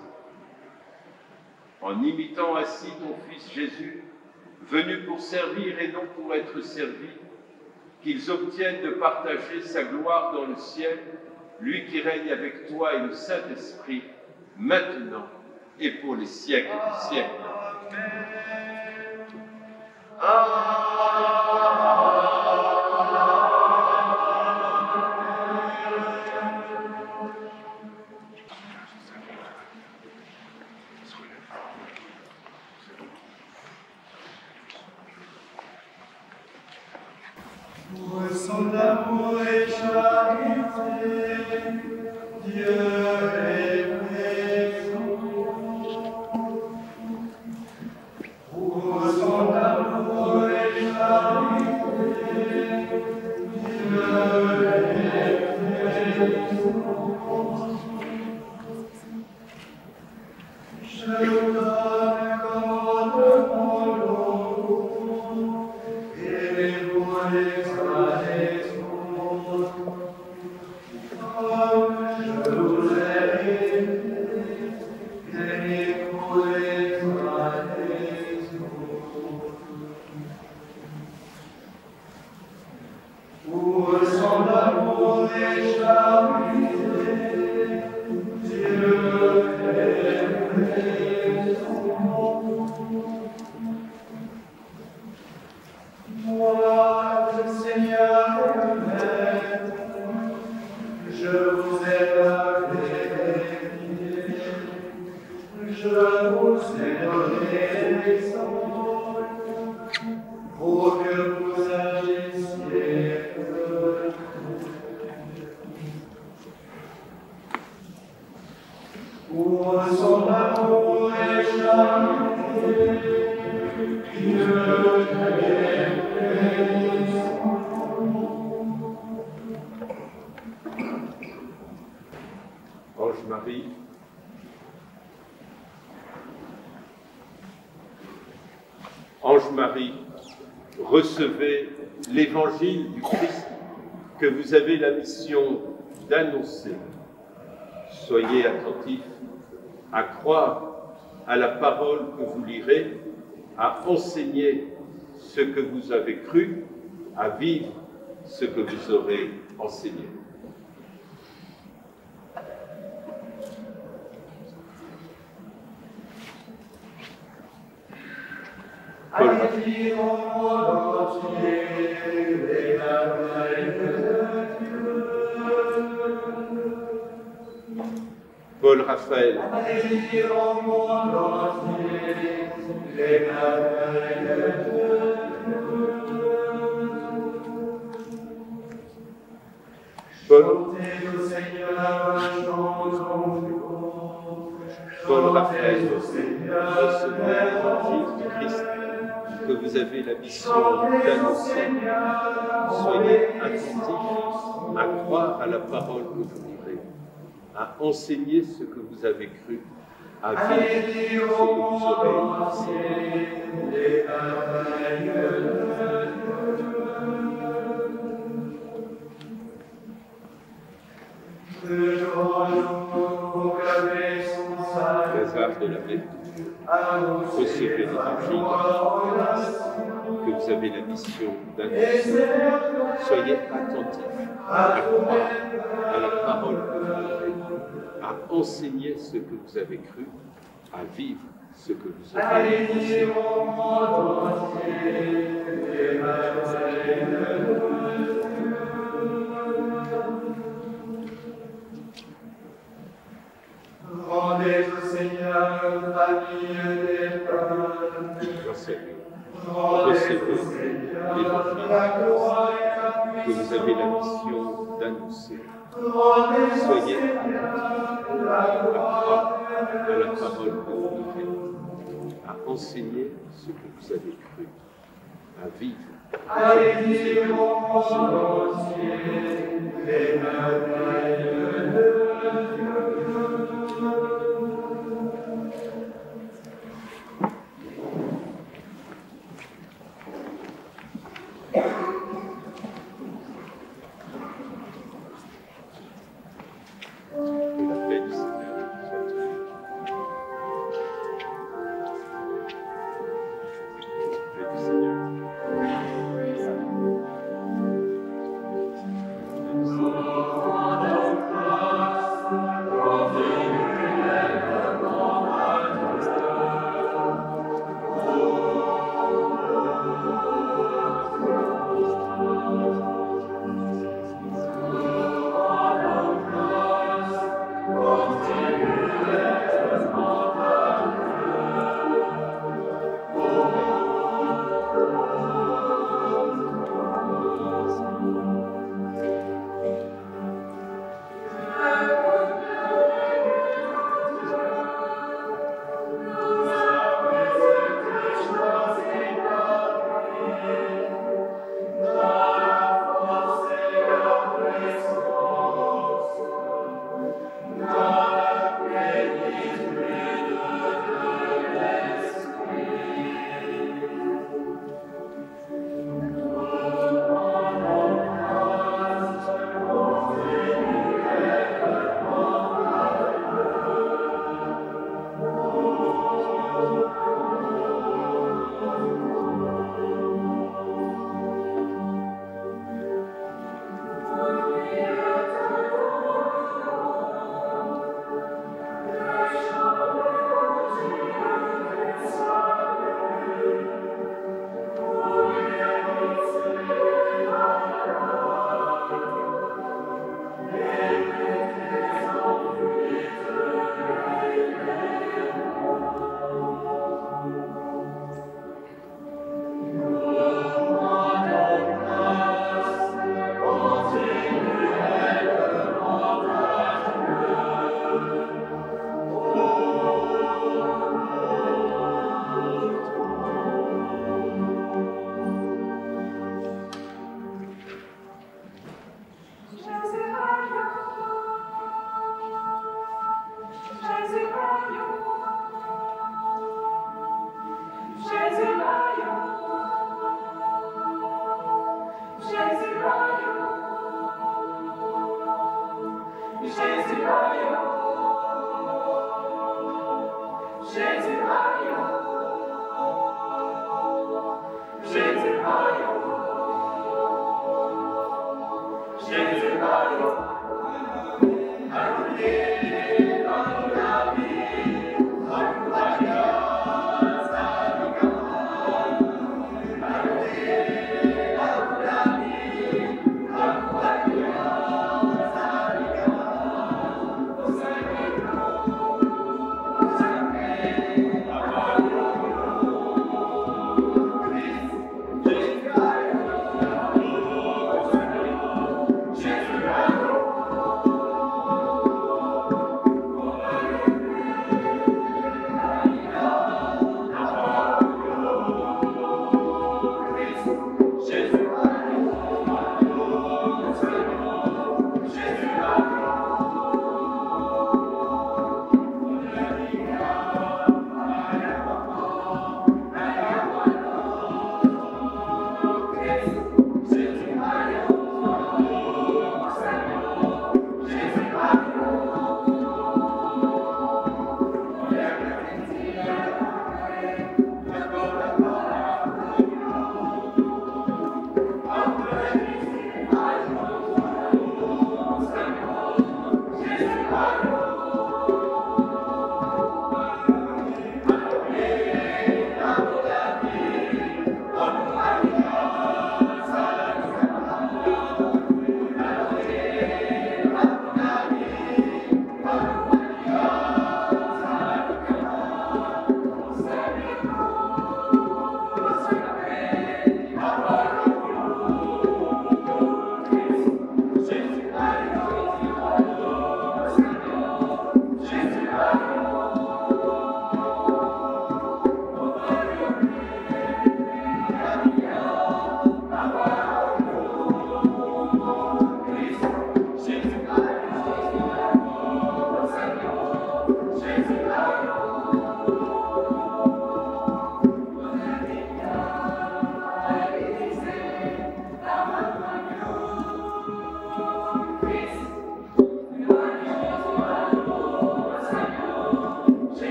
En imitant ainsi ton Fils Jésus, venu pour servir et non pour être servi, qu'ils obtiennent de partager sa gloire dans le ciel, lui qui règne avec toi et le Saint-Esprit, maintenant et pour les siècles des siècles. Amen. son amour et charité, Dieu est présent. Pour son amour et charité, Dieu est présent. Je vous donne commandement l'eau, et vous exaltez son. Comme je vous ai aimé, et vous exaltez son. Pour son amour et charité, Dieu est présent. Moi, le Seigneur le Maître, je vous ai lavé les pieds, je vous ai donné l'exemple pour que vous agissiez. Pour son amour et charité, Dieu est présent. Ange Marie, Ange Marie, recevez l'évangile du Christ que vous avez la mission d'annoncer. Soyez attentifs à croire à la parole que vous lirez, à enseigner ce que vous avez cru, à vivre ce que vous aurez enseigné. Allez dire au monde entier les merveilles de Dieu. Paul Raphaël, Allez dire au monde entier les merveilles de Dieu. Paul, Chantez au Seigneur un chant confiant. Paul Raphaël, Chantez au Seigneur recevez l'évangile du Christ que vous avez la mission d'annoncer. Soyez attentifs à croire à la parole que vous lirez, à enseigner ce que vous avez cru, à vivre ce que vous aurez enseigné. les merveilles de Dieu. Que jour proclamer son salut, Hasard de la lecture. Recevez l'évangile que vous avez la mission d'annoncer. Soyez attentifs à croire à la parole que vous lirez, à enseigner ce que vous avez cru, à vivre ce que vous aurez allez enseigné. dire au monde entier les merveilles de Dieu. Rendez au Seigneur famille des peuples. Enseignez. Rendez Recevez au Seigneur l'évangile la gloire et la que vous avez la puissance. mission d'annoncer. Rendez au Soyez Seigneur attentifs la à gloire croire et à la la puissance. parole que vous lirez, à enseigner ce que vous avez cru, à vivre. Allez dire au monde entier les merveilles de Dieu. Que la paix du Seigneur soit toujours. La paix du Seigneur. La paix du Seigneur.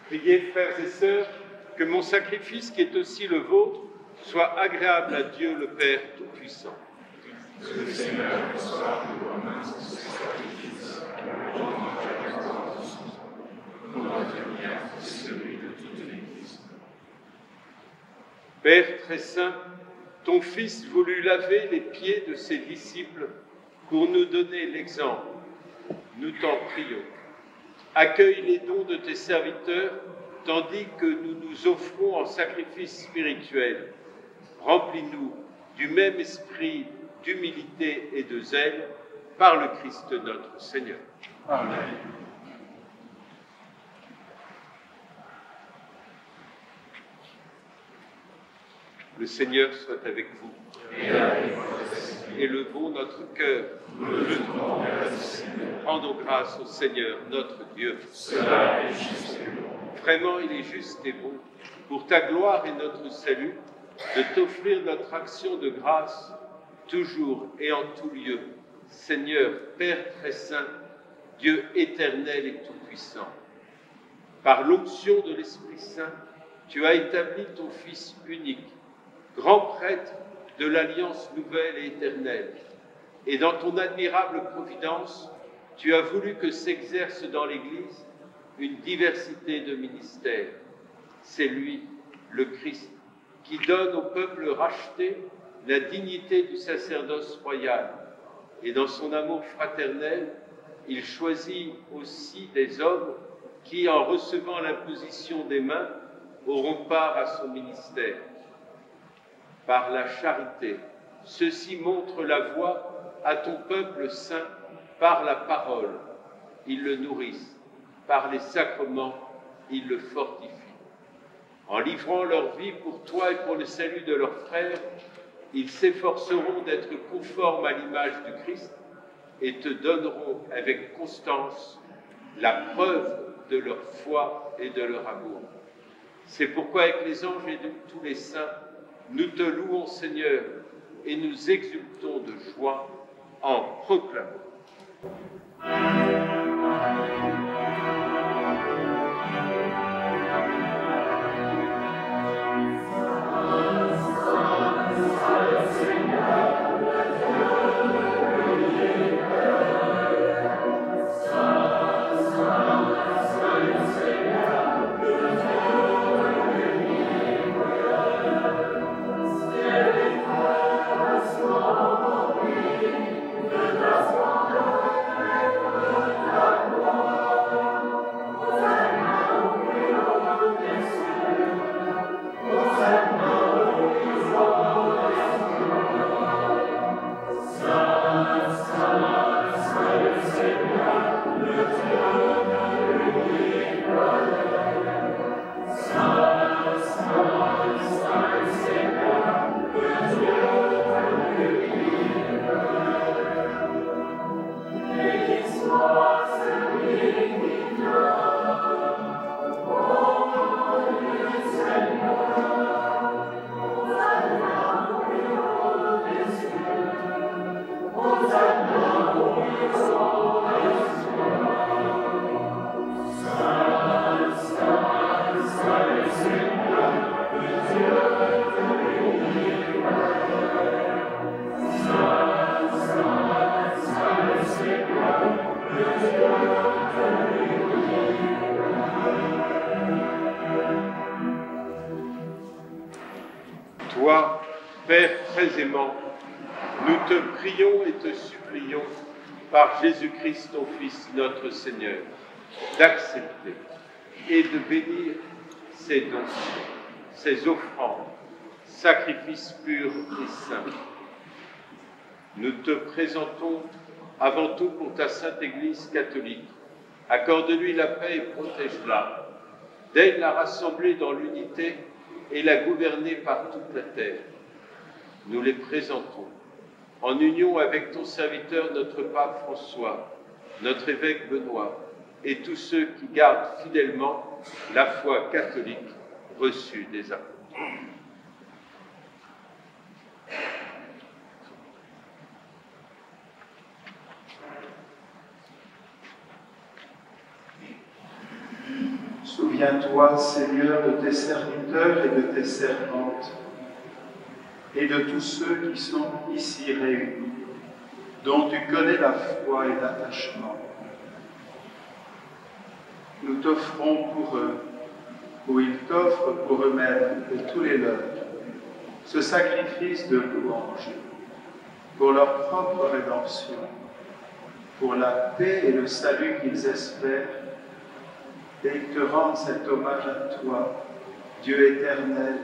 Priez, frères et sœurs, que mon sacrifice, qui est aussi le vôtre, soit agréable à Dieu le Père Tout-Puissant. Que le Seigneur reçoive de vos mains ce sacrifice, pour notre bien et celui de toute l'Église. Père très saint, ton Fils voulut laver les pieds de ses disciples pour nous donner l'exemple. Nous t'en prions. Accueille les dons de tes serviteurs, tandis que nous nous offrons en sacrifice spirituel. Remplis-nous du même esprit d'humilité et de zèle, par le Christ notre Seigneur. Amen. Le Seigneur soit avec vous. Élevons notre cœur. Rendons grâce au Seigneur, notre Dieu. Cela est juste et bon. Vraiment, il est juste et bon, pour ta gloire et notre salut, de t'offrir notre action de grâce, toujours et en tout lieu. Seigneur, Père très saint, Dieu éternel et tout-puissant. Par l'onction de l'Esprit Saint, tu as établi ton Fils unique, grand prêtre de l'Alliance nouvelle et éternelle. Et dans ton admirable providence, tu as voulu que s'exerce dans l'Église une diversité de ministères. C'est lui, le Christ, qui donne au peuple racheté la dignité du sacerdoce royal. Et dans son amour fraternel, il choisit aussi des hommes qui, en recevant l'imposition des mains, auront part à son ministère. Par la charité, ceux-ci montrent la voie à ton peuple saint par la parole. Ils le nourrissent. Par les sacrements, ils le fortifient. En livrant leur vie pour toi et pour le salut de leurs frères, ils s'efforceront d'être conformes à l'image du Christ et te donneront avec constance la preuve de leur foi et de leur amour. C'est pourquoi, avec les anges et de tous les saints, nous te louons, Seigneur, et nous exultons de joie en proclamant. Seigneur, le Dieu Toi, Père très aimant, nous te prions et te supplions, par Jésus-Christ, ton Fils, notre Seigneur, d'accepter et de bénir ces dons, ces offrandes, sacrifices purs et saints. Nous te présentons avant tout pour ta Sainte Église catholique. Accorde-lui la paix et protège-la. Daigne la rassembler dans l'unité et la gouverner par toute la terre. Nous les présentons en union avec ton serviteur, notre pape François, notre évêque Benoît, et tous ceux qui gardent fidèlement la foi catholique reçue des apôtres. Souviens-toi, Seigneur, de tes serviteurs et de tes servantes, et de tous ceux qui sont ici réunis, dont tu connais la foi et l'attachement. Nous t'offrons pour eux, ou ils t'offrent pour eux-mêmes et tous les leurs, ce sacrifice de louange, pour leur propre rédemption, pour la paix et le salut qu'ils espèrent, et ils te rendent cet hommage à toi, Dieu éternel,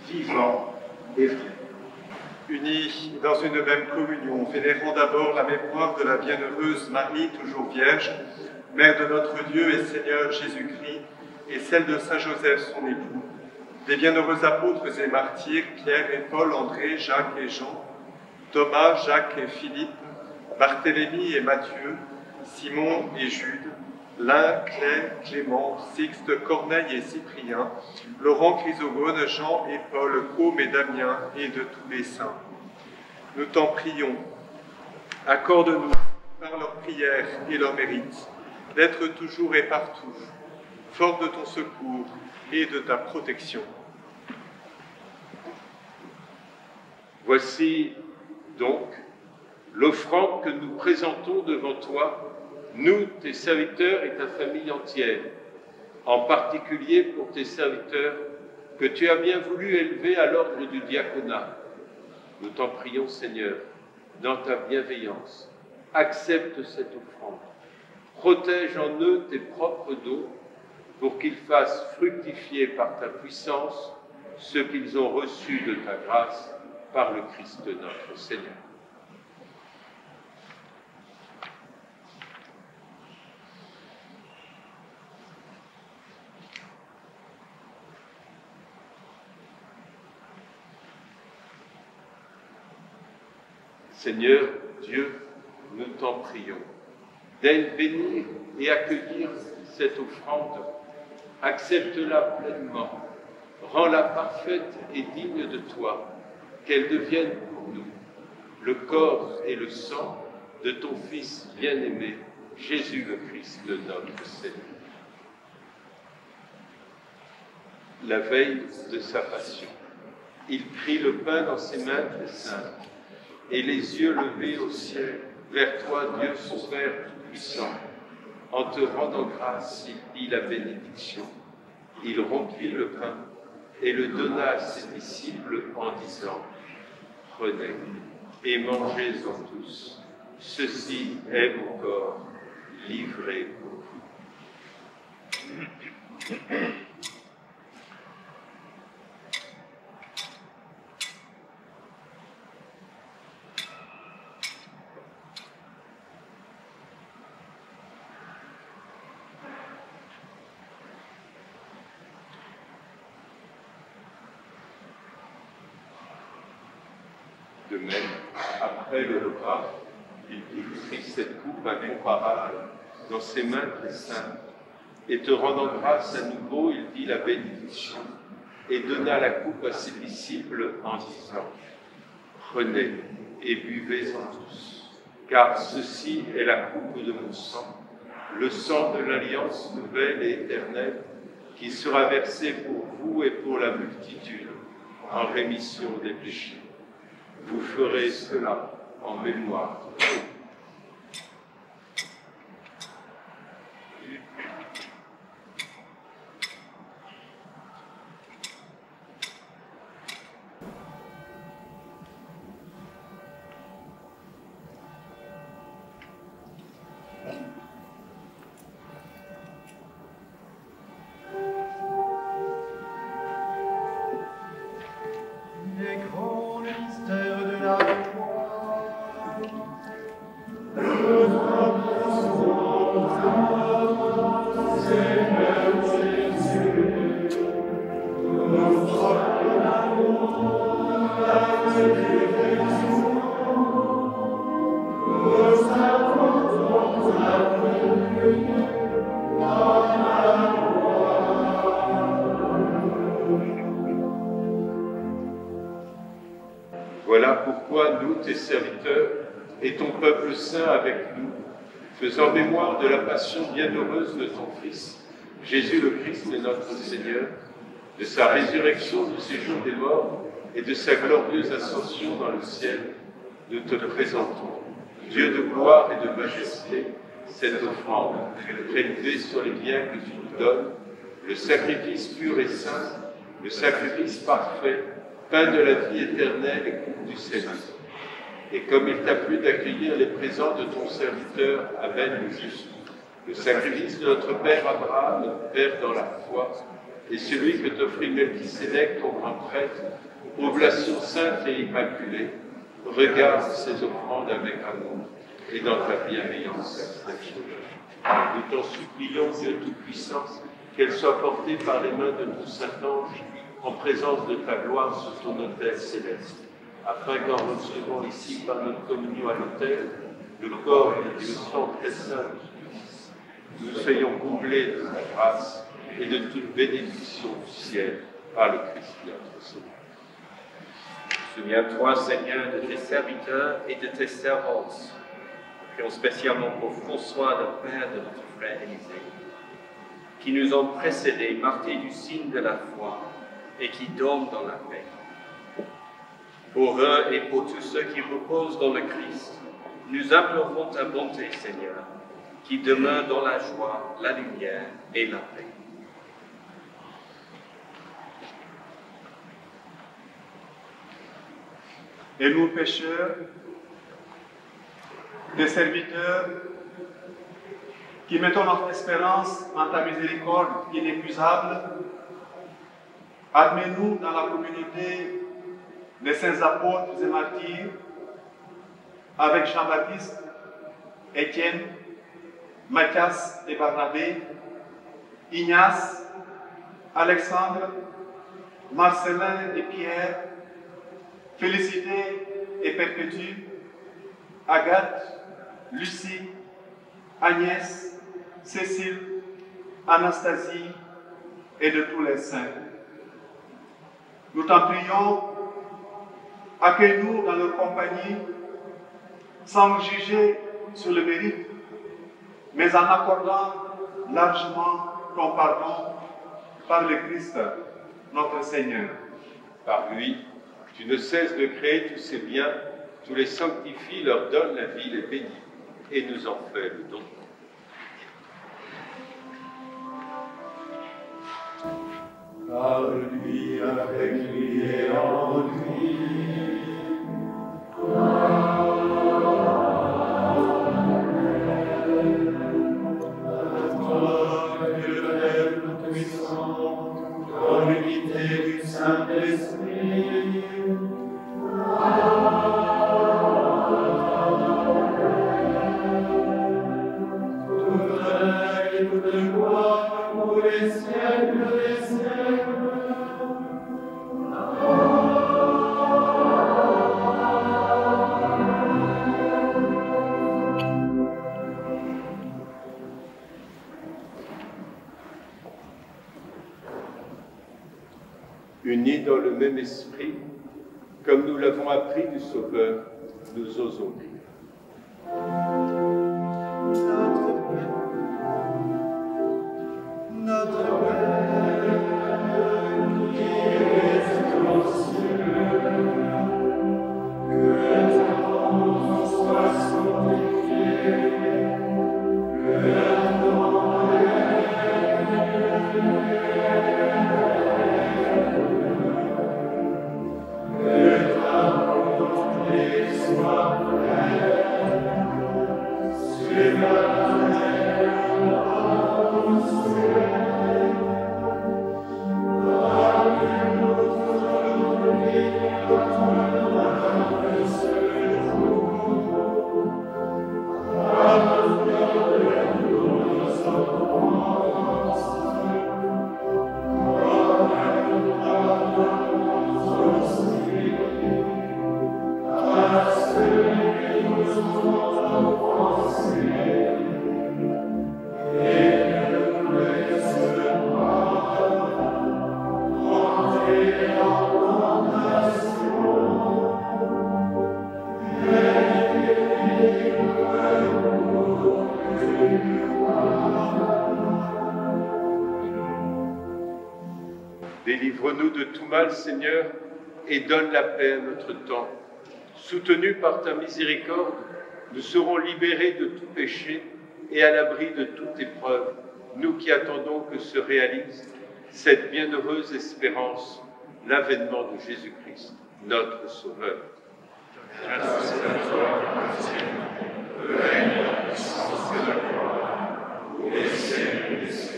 vivant et vrai. Unis dans une même communion, vénérons d'abord la mémoire de la bienheureuse Marie, toujours vierge, Mère de notre Dieu et Seigneur Jésus-Christ, et celle de Saint Joseph, son époux, des bienheureux apôtres et martyrs, Pierre et Paul, André, Jacques et Jean, Thomas, Jacques et Philippe, Barthélemy et Matthieu, Simon et Jude, Lin, Claire, Clément, Sixte, Corneille et Cyprien, Laurent, Chrysogone, Jean et Paul, Côme et Damien, et de tous les saints. Nous t'en prions, accorde-nous, par leurs prières et leurs mérites, d'être toujours et partout, fort de ton secours et de ta protection. Voici donc l'offrande que nous présentons devant toi, nous, tes serviteurs et ta famille entière, en particulier pour tes serviteurs que tu as bien voulu élever à l'ordre du diaconat. Nous t'en prions, Seigneur, dans ta bienveillance. Accepte cette offrande. Protège en eux tes propres dons pour qu'ils fassent fructifier par ta puissance ce qu'ils ont reçu de ta grâce par le Christ notre Seigneur. Seigneur Dieu, nous t'en prions, daigne bénir et accueillir cette offrande, accepte-la pleinement, rends-la parfaite et digne de toi, qu'elle devienne pour nous le corps et le sang de ton Fils bien-aimé, Jésus le Christ, notre Seigneur. La veille de sa passion, il prit le pain dans ses mains très saintes, et les yeux levés au ciel, vers toi, Dieu son Père tout-puissant. En te rendant grâce, il dit la bénédiction. Il rompit le pain et le donna à ses disciples en disant, « Prenez et mangez-en tous. Ceci est mon corps livré pour vous. » De même, après le repas, il prit cette coupe incomparable dans ses mains très saintes, et te rendant grâce à nouveau, il dit la bénédiction, et donna la coupe à ses disciples en disant, « Prenez et buvez-en tous. car ceci est la coupe de mon sang, le sang de l'alliance nouvelle et éternelle, qui sera versé pour vous et pour la multitude en rémission des péchés. Vous ferez cela en mémoire de vous. Les grands mystères de la Voilà pourquoi nous, tes serviteurs, et ton peuple saint avec nous, faisant mémoire de la passion bienheureuse de ton Fils, Jésus le Christ et notre Seigneur, de sa résurrection du séjour des morts et de sa glorieuse ascension dans le ciel, nous te présentons, Dieu de gloire et de majesté, cette offrande prélevée sur les biens que tu nous donnes, le sacrifice pur et saint, le sacrifice parfait, pain de la vie éternelle et coupe du salut. Et comme il t'a plu d'accueillir les présents de ton serviteur Abel le juste, le sacrifice de notre père Abraham, notre père dans la foi, et celui que t'offrit Melchisédek, ton grand prêtre, oblation sainte et immaculée, regarde ces offrandes avec amour et dans ta bienveillance. Nous t'en supplions, Dieu Tout-Puissant, qu'elles soient portées par les mains de ton Saint-Ange en présence de ta gloire sur ton autel céleste, afin qu'en recevant ici par notre communion à l'autel, le corps et le sang très saint du Fils, nous soyons comblés de ta grâce et de toute bénédiction du ciel par le Christ notre Seigneur. Souviens-toi, Seigneur, de tes serviteurs et de tes servantes. Prions spécialement pour François, le père de notre frère Élisée, qui nous ont précédés, marqués du signe de la foi, et qui dorment dans la paix. Pour eux et pour tous ceux qui reposent dans le Christ, nous implorons ta bonté, Seigneur, qui demeure dans la joie, la lumière et la paix. Et nous, pécheurs, des serviteurs, qui mettons notre espérance en ta miséricorde inépuisable, admets-nous dans la communauté des saints apôtres et martyrs, avec Jean-Baptiste, Étienne, Mathias et Barnabé, Ignace, Alexandre, Marcelin et Pierre, Félicité et Perpétue, Agathe, Lucie, Agnès, Cécile, Anastasie et de tous les saints. Nous t'en prions, accueille-nous dans leur compagnie, sans nous juger sur le mérite, mais en accordant largement ton pardon par le Christ, notre Seigneur. Par lui, tu ne cesses de créer tous ces biens, tu les sanctifies, leur donnes la vie, les bénis, et nous en fais le don. Par lui, avec lui et en lui. Dieu le Père Tout-Puissant, dans l'unité du Saint-Esprit. Toute règle et toute gloire pour les siècles des siècles. Unis dans le même esprit, comme nous l'avons appris du Sauveur, nous osons dire. Délivre-nous de tout mal, Seigneur, et donne la paix à notre temps. Soutenus par ta miséricorde, nous serons libérés de tout péché et à l'abri de toute épreuve, nous qui attendons que se réalise cette bienheureuse espérance, l'avènement de Jésus-Christ, notre Sauveur. Grâce à toi, le règne, la puissance et la gloire, pour les siècles des siècles.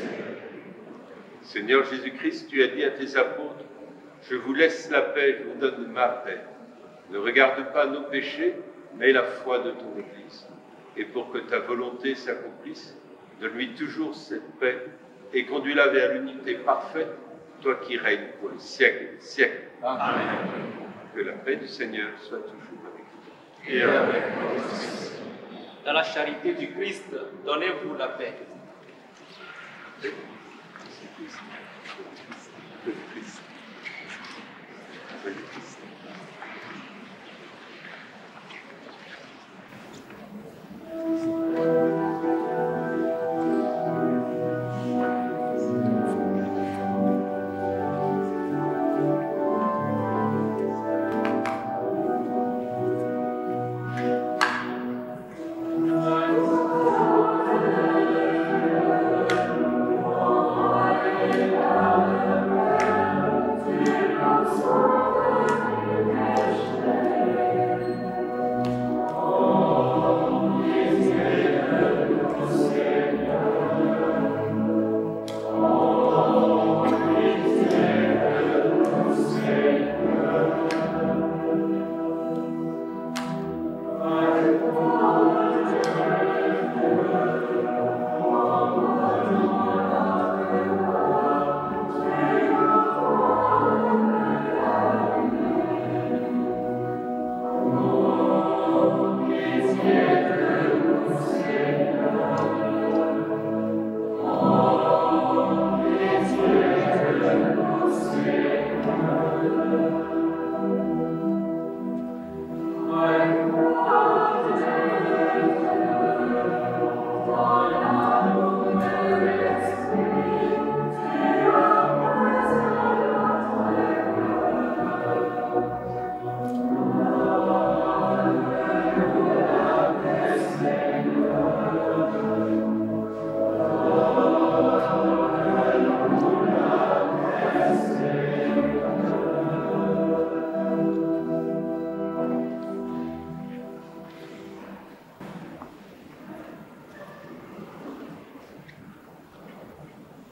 Seigneur Jésus-Christ, tu as dit à tes apôtres, « Je vous laisse la paix, je vous donne ma paix. Ne regarde pas nos péchés, mais la foi de ton Église. Et pour que ta volonté s'accomplisse, donne-lui toujours cette paix et conduis-la vers l'unité parfaite, toi qui règnes pour les siècles des siècles. » Amen. Que la paix du Seigneur soit toujours avec vous. Et avec votre esprit. Dans la charité du Christ, donnez-vous la paix.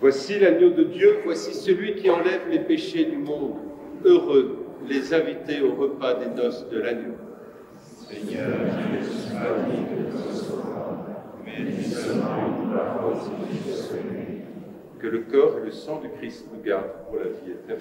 Voici l'agneau de Dieu, voici celui qui enlève les péchés du monde. Heureux les invités au repas des noces de l'agneau. Seigneur, je ne suis pas digne de te recevoir, mais dis seulement une parole et je serai. Que le corps et le sang du Christ nous gardent pour la vie éternelle.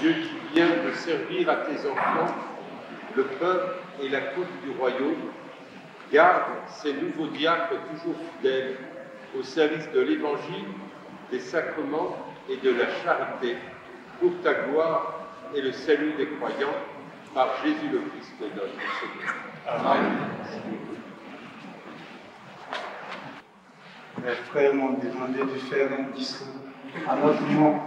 Dieu qui vient de servir à tes enfants, le peuple et la coupe du royaume, garde ces nouveaux diacres toujours fidèles au service de l'Évangile, des sacrements et de la charité, pour ta gloire et le salut des croyants, par Jésus le Christ notre Seigneur. Amen. Les frères m'ont demandé de faire un discours à notre nom.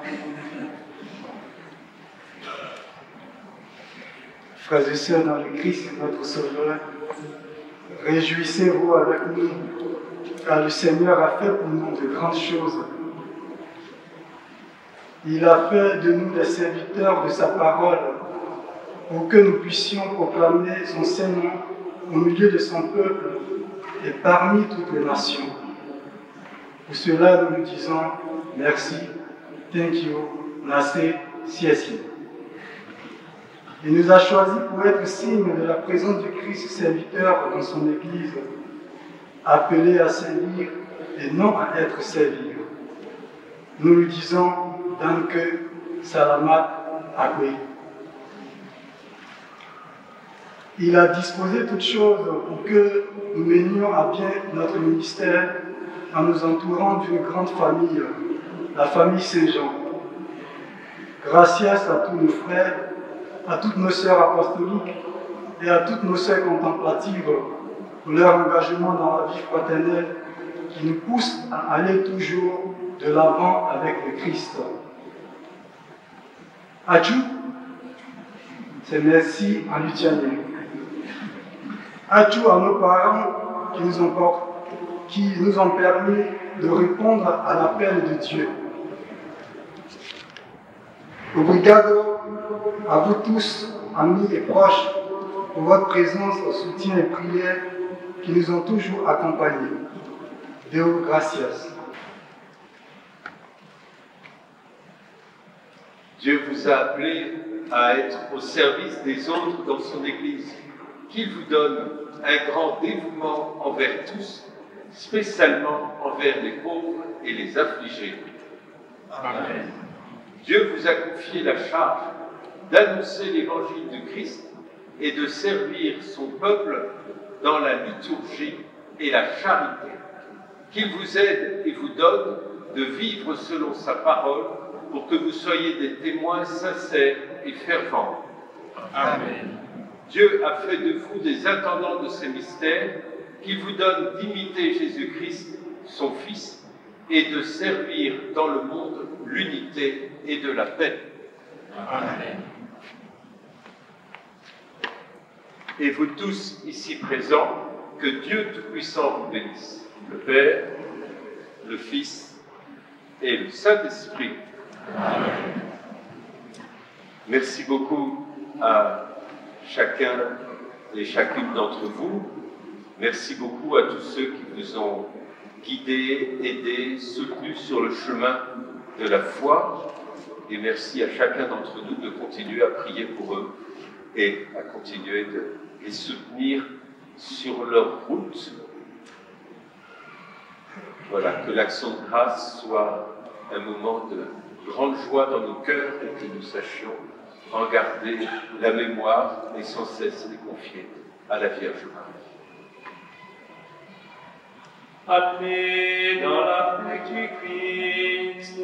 Frères et sœurs dans le Christ, notre Sauveur, réjouissez-vous avec nous, car le Seigneur a fait pour nous de grandes choses. Il a fait de nous des serviteurs de sa parole, pour que nous puissions proclamer son Saint-Nom au milieu de son peuple et parmi toutes les nations. Pour cela, nous nous disons merci, thank you, merci, siesi. Il nous a choisis pour être signe de la présence du Christ serviteur dans son Église, appelé à servir et non à être servi. Nous lui disons Danke, Salamat, Agwe. Il a disposé toutes choses pour que nous menions à bien notre ministère en nous entourant d'une grande famille, la famille Saint-Jean. Gracias à tous nos frères, à toutes nos sœurs apostoliques et à toutes nos sœurs contemplatives pour leur engagement dans la vie fraternelle qui nous pousse à aller toujours de l'avant avec le Christ. Adju, c'est merci en lituanien. Adju à nos parents qui nous ont permis de répondre à l'appel de Dieu. Obrigado à vous tous, amis et proches, pour votre présence, soutien et prière qui nous ont toujours accompagnés. Deo gracias. Dieu vous a appelé à être au service des autres dans son Église, qu'il vous donne un grand dévouement envers tous, spécialement envers les pauvres et les affligés. Amen. Dieu vous a confié la charge d'annoncer l'évangile du Christ et de servir son peuple dans la liturgie et la charité. Qu'il vous aide et vous donne de vivre selon sa parole pour que vous soyez des témoins sincères et fervents. Amen. Dieu a fait de vous des intendants de ces mystères, qu'il vous donne d'imiter Jésus-Christ, son Fils, et de servir dans le monde l'unité et de la paix. Amen. Et vous tous ici présents, que Dieu Tout-Puissant vous bénisse, le Père, le Fils et le Saint-Esprit. Amen. Merci beaucoup à chacun et chacune d'entre vous. Merci beaucoup à tous ceux qui vous ont guidés, aidés, soutenus sur le chemin de la foi. Et merci à chacun d'entre nous de continuer à prier pour eux et à continuer de les soutenir sur leur route. Voilà, que l'action de grâce soit un moment de grande joie dans nos cœurs et que nous sachions en garder la mémoire et sans cesse les confier à la Vierge Marie. Appelés dans la paix du Christ,